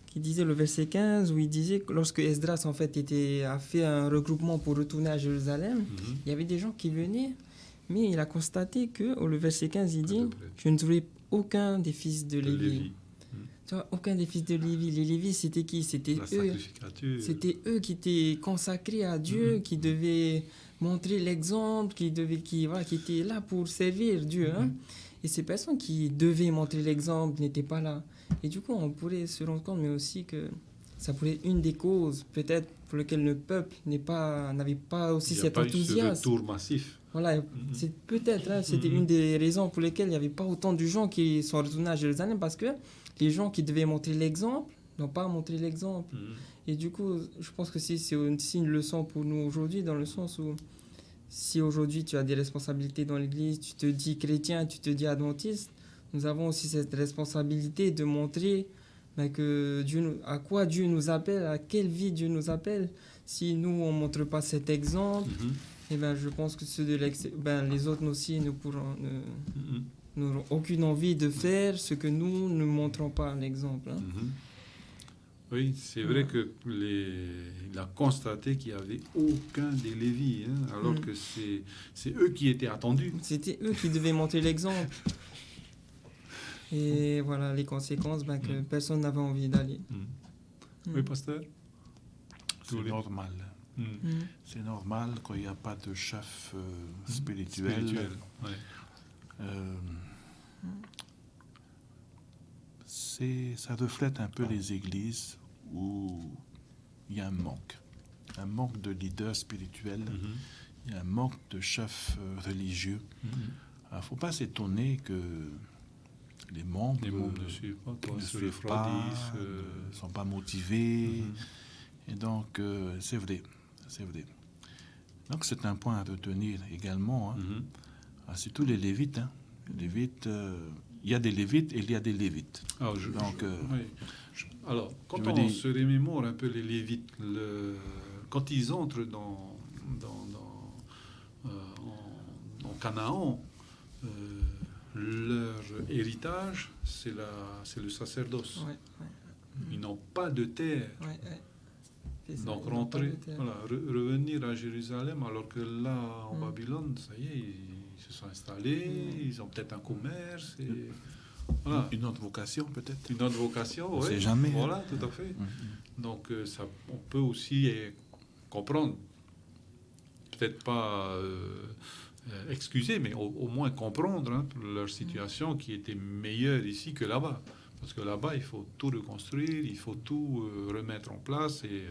qui disait le verset 15, où il disait que lorsque Esdras en fait a fait un regroupement pour retourner à Jérusalem, il y avait des gens qui venaient, mais il a constaté que au verset 15, il dit « Je ne trouvais aucun des fils de Lévi ». Tu vois, aucun des fils de Lévi. Les Lévis, c'était qui? C'était eux. C'était eux qui étaient consacrés à Dieu, qui devaient montrer l'exemple, qui étaient là pour servir Dieu. Hein. Et ces personnes qui devaient montrer l'exemple n'étaient pas là. Et du coup, on pourrait se rendre compte, mais aussi que ça pourrait être une des causes, peut-être, pour lesquelles le peuple n'avait pas aussi cet enthousiasme. Il n'y a pas eu ce retour massif. Voilà, c'est peut-être, hein, c'était une des raisons pour lesquelles il n'y avait pas autant de gens qui sont retournés à Jérusalem, parce que les gens qui devaient montrer l'exemple n'ont pas montré l'exemple. Et du coup, je pense que c'est aussi une leçon pour nous aujourd'hui, dans le sens où si aujourd'hui tu as des responsabilités dans l'Église, tu te dis chrétien, tu te dis adventiste, nous avons aussi cette responsabilité de montrer que à quoi Dieu nous appelle, à quelle vie Dieu nous appelle. Si nous, on ne montre pas cet exemple, je pense que les autres aussi n'auront aucune envie de faire ce que nous ne montrons pas l'exemple. Hein. Oui, c'est vrai qu'il a constaté qu'il n'y avait aucun des Lévis, hein, alors que c'est eux qui étaient attendus. C'était eux qui devaient montrer l'exemple. Et voilà les conséquences, que personne n'avait envie d'aller. Oui, pasteur? C'est normal. Mm. C'est normal qu'il n'y a pas de chef spirituel. Ouais. Ça reflète un peu les églises où il y a un manque de leaders spirituels, il y a un manque de chefs religieux. Il ne faut pas s'étonner que les membres ne suivent pas, ne suivent pas, ne sont pas motivés. Et donc, c'est vrai. Donc, c'est un point à retenir également. Hein. Surtout les Lévites. Hein. Lévites, il y a des Lévites et il y a des Lévites. Alors, quand on se remémore un peu les Lévites, quand ils entrent en Canaan, leur héritage, c'est le sacerdoce. Ils n'ont pas de terre. Donc revenir à Jérusalem, alors que là, en Babylone, ça y est, ils se sont installés, ils ont peut-être un commerce. Et, voilà. Une autre vocation, peut-être. Une autre vocation, oui. On ne sait jamais. Voilà, tout à fait. Donc, on peut aussi comprendre, peut-être pas excuser, mais au moins comprendre leur situation qui était meilleure ici que là-bas. Parce que là-bas, il faut tout reconstruire, il faut tout remettre en place et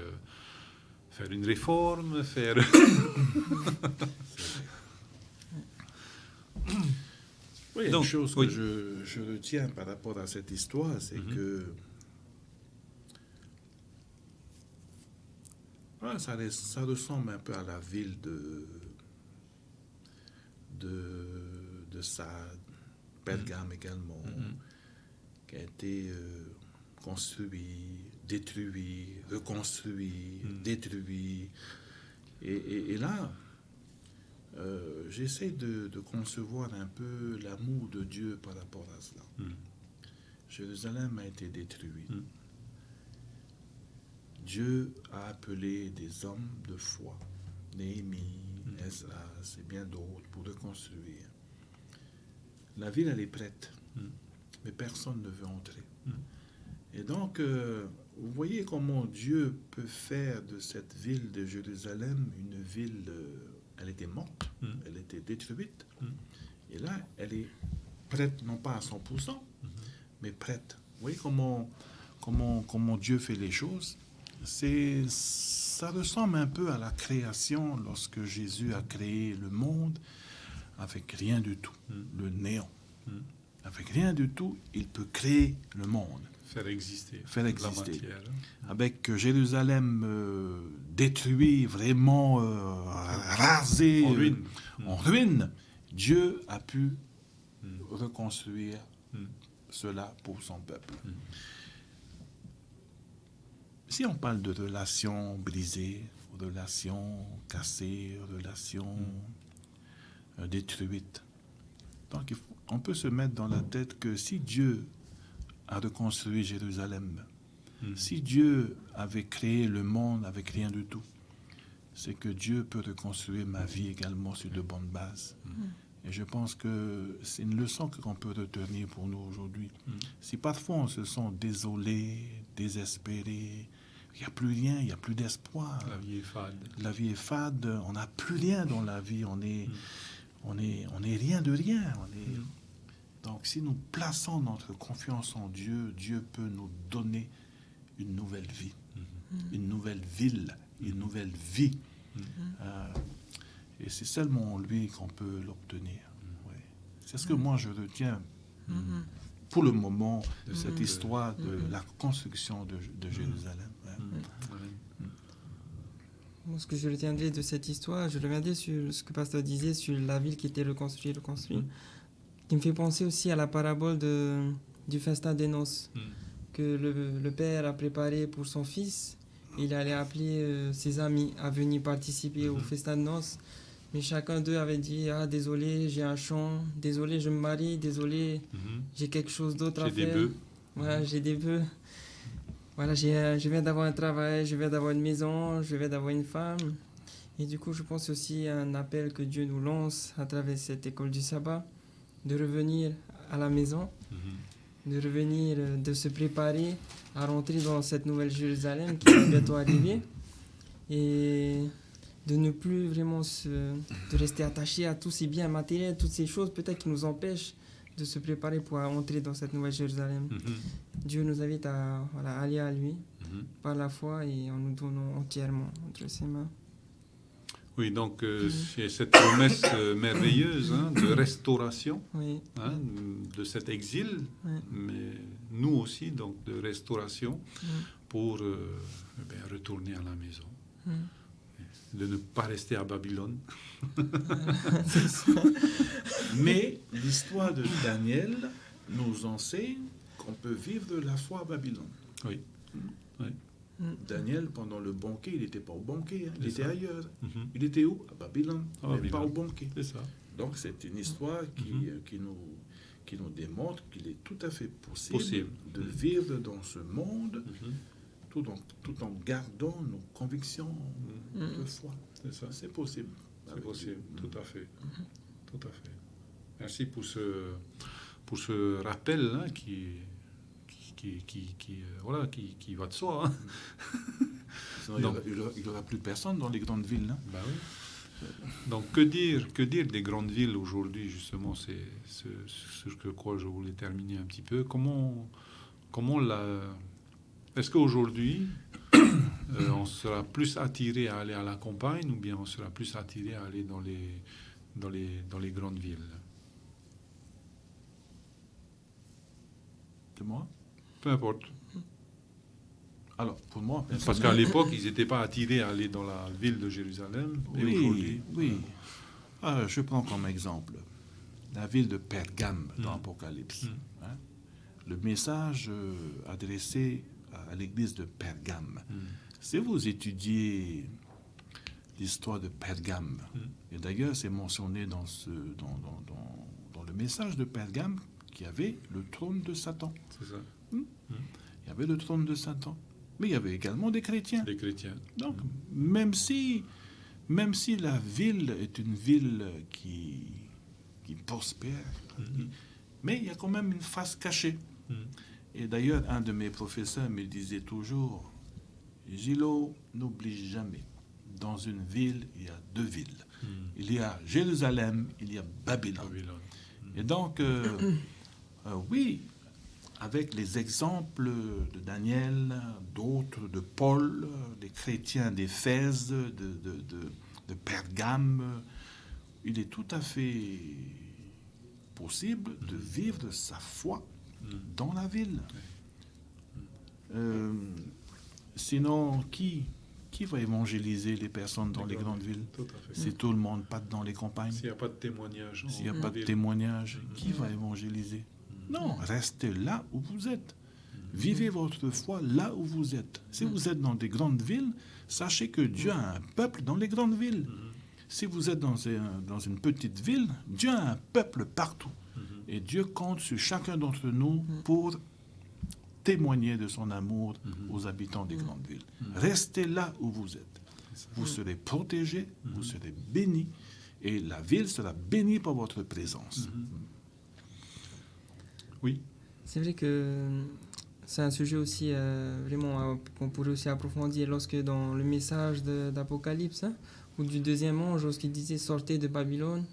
faire une réforme, faire... Oui, donc, une chose que je retiens par rapport à cette histoire, c'est que ça ressemble un peu à la ville de Sade, Pergame également, qui a été construit, détruit, reconstruit, détruit. Et là, j'essaie de concevoir un peu l'amour de Dieu par rapport à cela. Jérusalem a été détruit. Dieu a appelé des hommes de foi, Néhémie, Esdras et bien d'autres, pour reconstruire. La ville, elle est prête, mais personne ne veut entrer. Et donc, vous voyez comment Dieu peut faire de cette ville de Jérusalem une ville, elle était morte, elle était détruite, et là, elle est prête, non pas à 100%, mais prête. Vous voyez comment Dieu fait les choses? Ça ressemble un peu à la création lorsque Jésus a créé le monde avec rien du tout, le néant. Avec rien du tout, il peut créer le monde. Faire exister. La matière. Avec Jérusalem détruit, vraiment rasé, en ruine, Dieu a pu reconstruire cela pour son peuple. Si on parle de relations brisées, relations cassées, relations détruites, donc on peut se mettre dans la tête que si Dieu a reconstruit Jérusalem, si Dieu avait créé le monde avec rien du tout, c'est que Dieu peut reconstruire ma vie également sur de bonnes bases. Et je pense que c'est une leçon qu'on peut retenir pour nous aujourd'hui. Si parfois on se sent désolé, désespéré, il n'y a plus rien, il n'y a plus d'espoir. La vie est fade. La vie est fade, on n'a plus rien dans la vie, on est rien de rien. Donc si nous plaçons notre confiance en Dieu, Dieu peut nous donner une nouvelle vie, une nouvelle ville, une nouvelle vie. Et c'est seulement en lui qu'on peut l'obtenir. C'est ce que moi je retiens pour le moment de cette histoire de la construction de Jérusalem. Bon, ce que je retiendrai de cette histoire, je reviendrai sur ce que le pasteur disait sur la ville qui était reconstruite, qui me fait penser aussi à la parabole du festin des noces, que le père a préparé pour son fils. Il allait appeler ses amis à venir participer au festin de noces. Mais chacun d'eux avait dit « Ah, désolé, j'ai un champ. Désolé, je me marie. Désolé, j'ai quelque chose d'autre à faire. » Voilà, j'ai des bœufs. voilà, je viens d'avoir un travail, je viens d'avoir une maison, je viens d'avoir une femme. Et du coup, je pense aussi à un appel que Dieu nous lance à travers cette école du sabbat, de revenir à la maison, de revenir, de se préparer à rentrer dans cette nouvelle Jérusalem qui va bientôt arriver. Et de ne plus vraiment de rester attaché à tous ces biens matériels, toutes ces choses peut-être qui nous empêchent de se préparer pour entrer dans cette nouvelle Jérusalem. Dieu nous invite à aller à lui par la foi et en nous donnant entièrement entre ses mains. Oui, donc c'est cette promesse merveilleuse de restauration, Oui. De cet exil, Oui. mais nous aussi, donc de restauration pour retourner à la maison. De ne pas rester à Babylone. Mais l'histoire de Daniel nous enseigne qu'on peut vivre de la foi à Babylone. Oui. Oui. Daniel, pendant le banquet, il n'était pas au banquet, il C'est était ça. ailleurs. Mhm. Il était où? À Babylone, À mais Babylone. pas au banquet. C'est ça. Donc c'est une histoire qui nous démontre qu'il est tout à fait possible. De vivre dans ce monde tout en gardant nos convictions de foi. C'est ça. C'est possible. C'est possible, tout à fait. Tout à fait. Merci pour ce rappel qui va de soi. Sinon, il n'y aura plus personne dans les grandes villes. Hein. Bah oui. Donc que dire des grandes villes aujourd'hui, justement, c'est ce que je voulais terminer un petit peu. Comment est-ce qu'aujourd'hui on sera plus attiré à aller à la campagne ou bien on sera plus attiré à aller dans les grandes villes? De moi? Peu importe. Alors, pour moi, Parce qu'à l'époque, ils n'étaient pas attirés à aller dans la ville de Jérusalem. Et aujourd'hui, oui. Je prends comme exemple la ville de Pergame dans l'Apocalypse. Hein. Le message adressé à l'église de Pergame. Si vous étudiez l'histoire de Pergame, et d'ailleurs c'est mentionné dans le message de Pergame qu'il y avait le trône de Satan. c'est ça, Il y avait le trône de Satan. Mais il y avait également des chrétiens. les chrétiens. Donc, même si la ville est une ville qui prospère, mais il y a quand même une face cachée. Et d'ailleurs, un de mes professeurs me disait toujours, Gilot, n'oublie jamais, dans une ville, il y a deux villes. Il y a Jérusalem, il y a Babylone. Et donc, oui, avec les exemples de Daniel, d'autres, de Paul, des chrétiens d'Éphèse, de Pergame, il est tout à fait possible de vivre de sa foi dans la ville. Sinon, qui va évangéliser les personnes dans les grandes villes? Tout à fait. Si tout le monde part dans les campagnes, S'il n'y a pas de témoignage. s'il n'y a pas de témoignage, qui va évangéliser? Non, restez là où vous êtes. Vivez votre foi là où vous êtes. Si vous êtes dans des grandes villes, sachez que Dieu a un peuple dans les grandes villes. Si vous êtes dans une petite ville, Dieu a un peuple partout. Et Dieu compte sur chacun d'entre nous pour témoigner de son amour aux habitants des grandes villes. Restez là où vous êtes. Vous serez protégés, vous serez bénis, et la ville sera bénie par votre présence. Oui. C'est vrai que c'est un sujet aussi vraiment qu'on pourrait aussi approfondir lorsque dans le message d'Apocalypse, ou du deuxième ange, lorsqu'il disait « Sortez de Babylone »,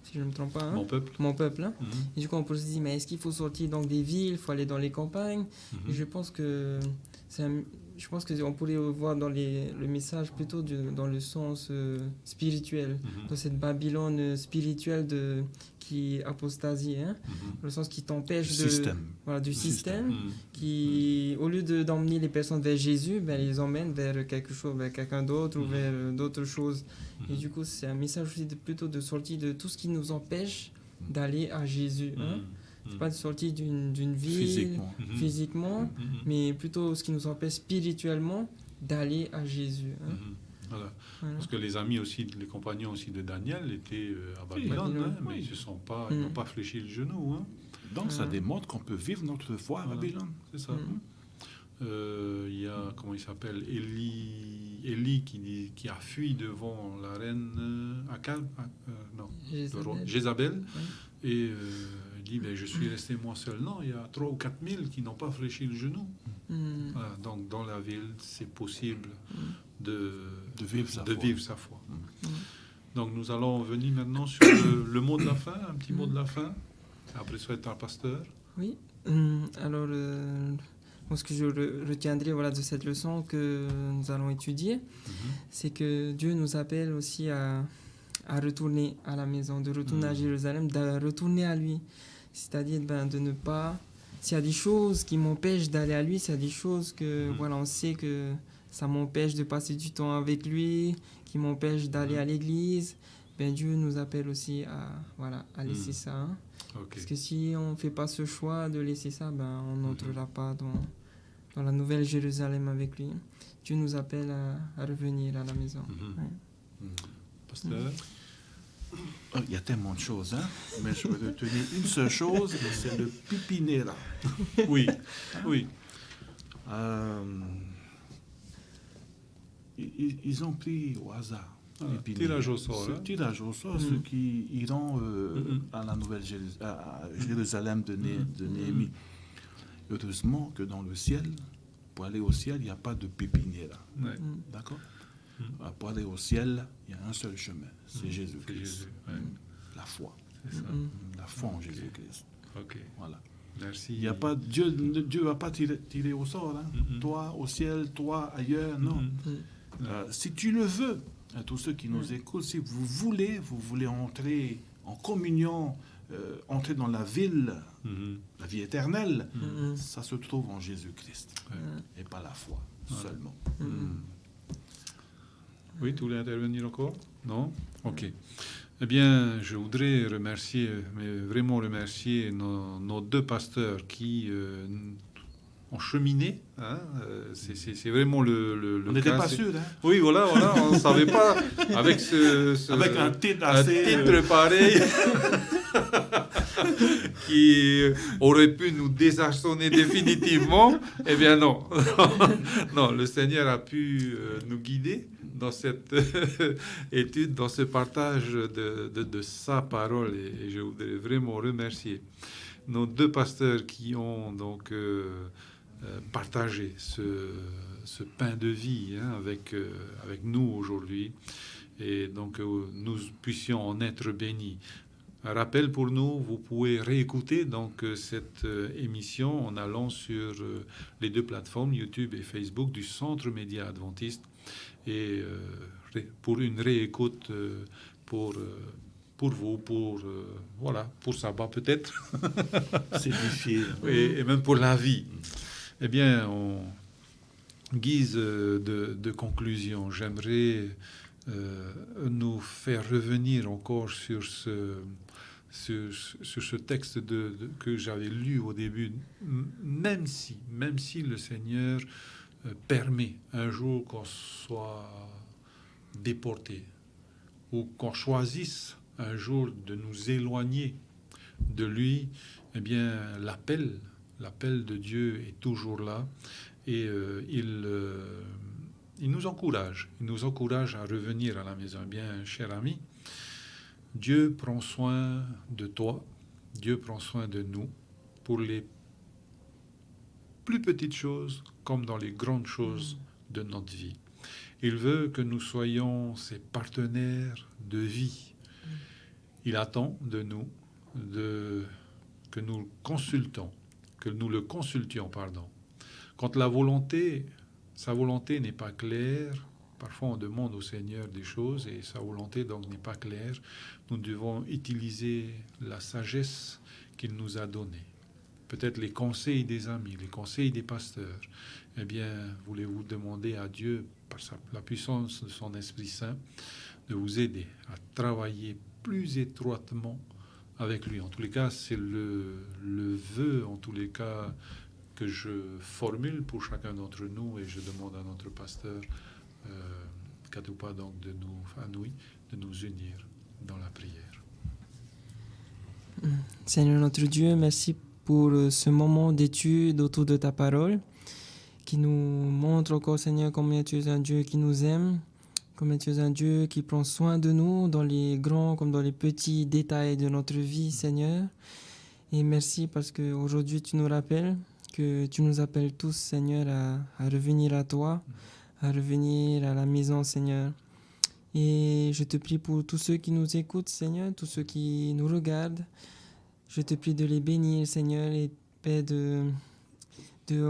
si je ne me trompe pas. Mon peuple. Hein. Et du coup, on peut se dire, mais est-ce qu'il faut sortir donc des villes, il faut aller dans les campagnes? Et je pense que qu'on pourrait voir dans le message plutôt dans le sens spirituel, dans cette Babylone spirituelle qui apostasie, hein, le sens qui t'empêche du système, qui, au lieu d'emmener les personnes vers Jésus, ben, les emmène vers quelque chose, vers quelqu'un d'autre ou vers d'autres choses. Et du coup, c'est un message aussi plutôt de sortir de tout ce qui nous empêche d'aller à Jésus. Hein. C'est pas de sortir d'une ville physiquement, mais plutôt ce qui nous empêche spirituellement d'aller à Jésus. Hein. Voilà. Parce que les amis aussi, les compagnons aussi de Daniel étaient à Babylone, mais ils n'ont pas fléchi le genou. Hein. Donc ça démontre qu'on peut vivre notre foi à Babylone. C'est ça. Il y a, comment il s'appelle, Élie qui a fui devant la reine non, Jézabel. Oui. Et il dit, ben, je suis resté moi seul. Non, il y a 3 ou 4 000 qui n'ont pas fléchi le genou. Voilà, donc dans la ville, c'est possible de vivre sa foi. Donc nous allons venir maintenant sur le mot de la fin, un petit mot de la fin. Après ça, être un pasteur. Oui. Alors, moi, ce que je retiendrai voilà, de cette leçon que nous allons étudier, c'est que Dieu nous appelle aussi à retourner à la maison, de retourner à Jérusalem, de retourner à lui. C'est-à-dire de ne pas... S'il y a des choses qui m'empêchent d'aller à lui, s'il y a des choses que, voilà, on sait que ça m'empêche de passer du temps avec lui, qui m'empêchent d'aller à l'église, ben Dieu nous appelle aussi à laisser ça. Hein. Okay. Parce que si on ne fait pas ce choix de laisser ça, ben on n'entrera pas dans la nouvelle Jérusalem avec lui. Dieu nous appelle à revenir à la maison. Ouais. Pasteur. Il y a tellement de choses, hein? Mais je vais retenir une seule chose, et c'est le pipinera. Oui, oui. Ils ont pris au hasard. Tirage au sort. Tirage au sort, ceux qui iront à la nouvelle à Jérusalem de Néhémie. Heureusement que dans le ciel, pour aller au ciel, il n'y a pas de pépinière. D'accord? Pour aller au ciel, il y a un seul chemin, c'est Jésus-Christ. La foi. C'est ça. La foi en Jésus-Christ. Ok. Voilà. Merci. Il y a pas, Dieu ne va pas tirer au sort. Hein? Toi au ciel, toi ailleurs, non. Si tu le veux, à tous ceux qui nous écoutent, si vous voulez entrer en communion, entrer dans la ville, la vie éternelle, ça se trouve en Jésus-Christ. Et pas la foi seulement. Oui, tu voulais intervenir encore? Non? Ok. Eh bien, je voudrais remercier, mais vraiment remercier nos deux pasteurs qui ont cheminé. Hein, c'est vraiment le on n'était pas sûr. Hein? Oui, voilà, on ne savait pas. Avec avec un titre pareil qui aurait pu nous désarçonner définitivement. Eh bien non. Non, le Seigneur a pu nous guider dans cette étude, dans ce partage de sa parole. Et je voudrais vraiment remercier nos deux pasteurs qui ont donc partagé ce pain de vie avec nous aujourd'hui. Et donc nous puissions en être bénis. Un rappel pour nous, vous pouvez réécouter donc cette émission en allant sur les deux plateformes YouTube et Facebook du Centre Média Adventiste. Et pour une réécoute pour vous, pour Sabbat peut-être. C'est difficile. Et même pour la vie. Eh bien, en guise de conclusion, j'aimerais nous faire revenir encore sur ce texte que j'avais lu au début, même si le Seigneur permet un jour qu'on soit déporté ou qu'on choisisse un jour de nous éloigner de lui, eh bien l'appel de Dieu est toujours là et il nous encourage à revenir à la maison. Eh bien, cher ami, Dieu prend soin de toi, Dieu prend soin de nous pour les plus petites choses comme dans les grandes choses de notre vie. Il veut que nous soyons ses partenaires de vie. Il attend de nous que nous le consultions. Quand sa volonté n'est pas claire, parfois on demande au Seigneur des choses et sa volonté donc n'est pas claire. Nous devons utiliser la sagesse qu'il nous a donnée. Peut-être les conseils des amis, les conseils des pasteurs. Eh bien, voulez-vous demander à Dieu, par la puissance de son Esprit Saint, de vous aider à travailler plus étroitement avec lui. En tous les cas, c'est le vœu, en tous les cas, que je formule pour chacun d'entre nous, et je demande à notre pasteur Kadoupa donc de nous unir dans la prière. Seigneur notre Dieu, merci pour ce moment d'étude autour de ta parole qui nous montre encore, Seigneur, combien tu es un Dieu qui nous aime, combien tu es un Dieu qui prend soin de nous dans les grands comme dans les petits détails de notre vie, Seigneur. Et merci parce qu'aujourd'hui, tu nous rappelles que tu nous appelles tous, Seigneur, à revenir à toi, à revenir à la maison, Seigneur. Et je te prie pour tous ceux qui nous écoutent, Seigneur, tous ceux qui nous regardent. Je te prie de les bénir, Seigneur, et Père,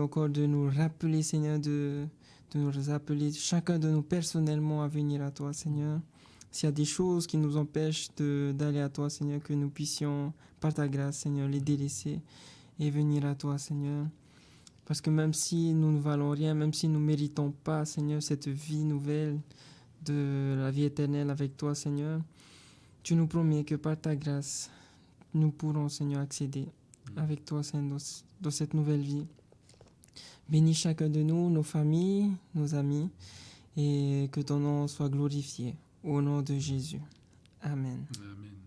encore de nous rappeler, Seigneur, de nous appeler chacun de nous personnellement à venir à toi, Seigneur. S'il y a des choses qui nous empêchent d'aller à toi, Seigneur, que nous puissions, par ta grâce, Seigneur, les délaisser et venir à toi, Seigneur. Parce que même si nous ne valons rien, même si nous ne méritons pas, Seigneur, cette vie nouvelle de la vie éternelle avec toi, Seigneur, tu nous promets que par ta grâce, nous pourrons, Seigneur, accéder avec toi, Seigneur, dans cette nouvelle vie. Bénis chacun de nous, nos familles, nos amis, et que ton nom soit glorifié. Au nom de Jésus. Amen. Amen.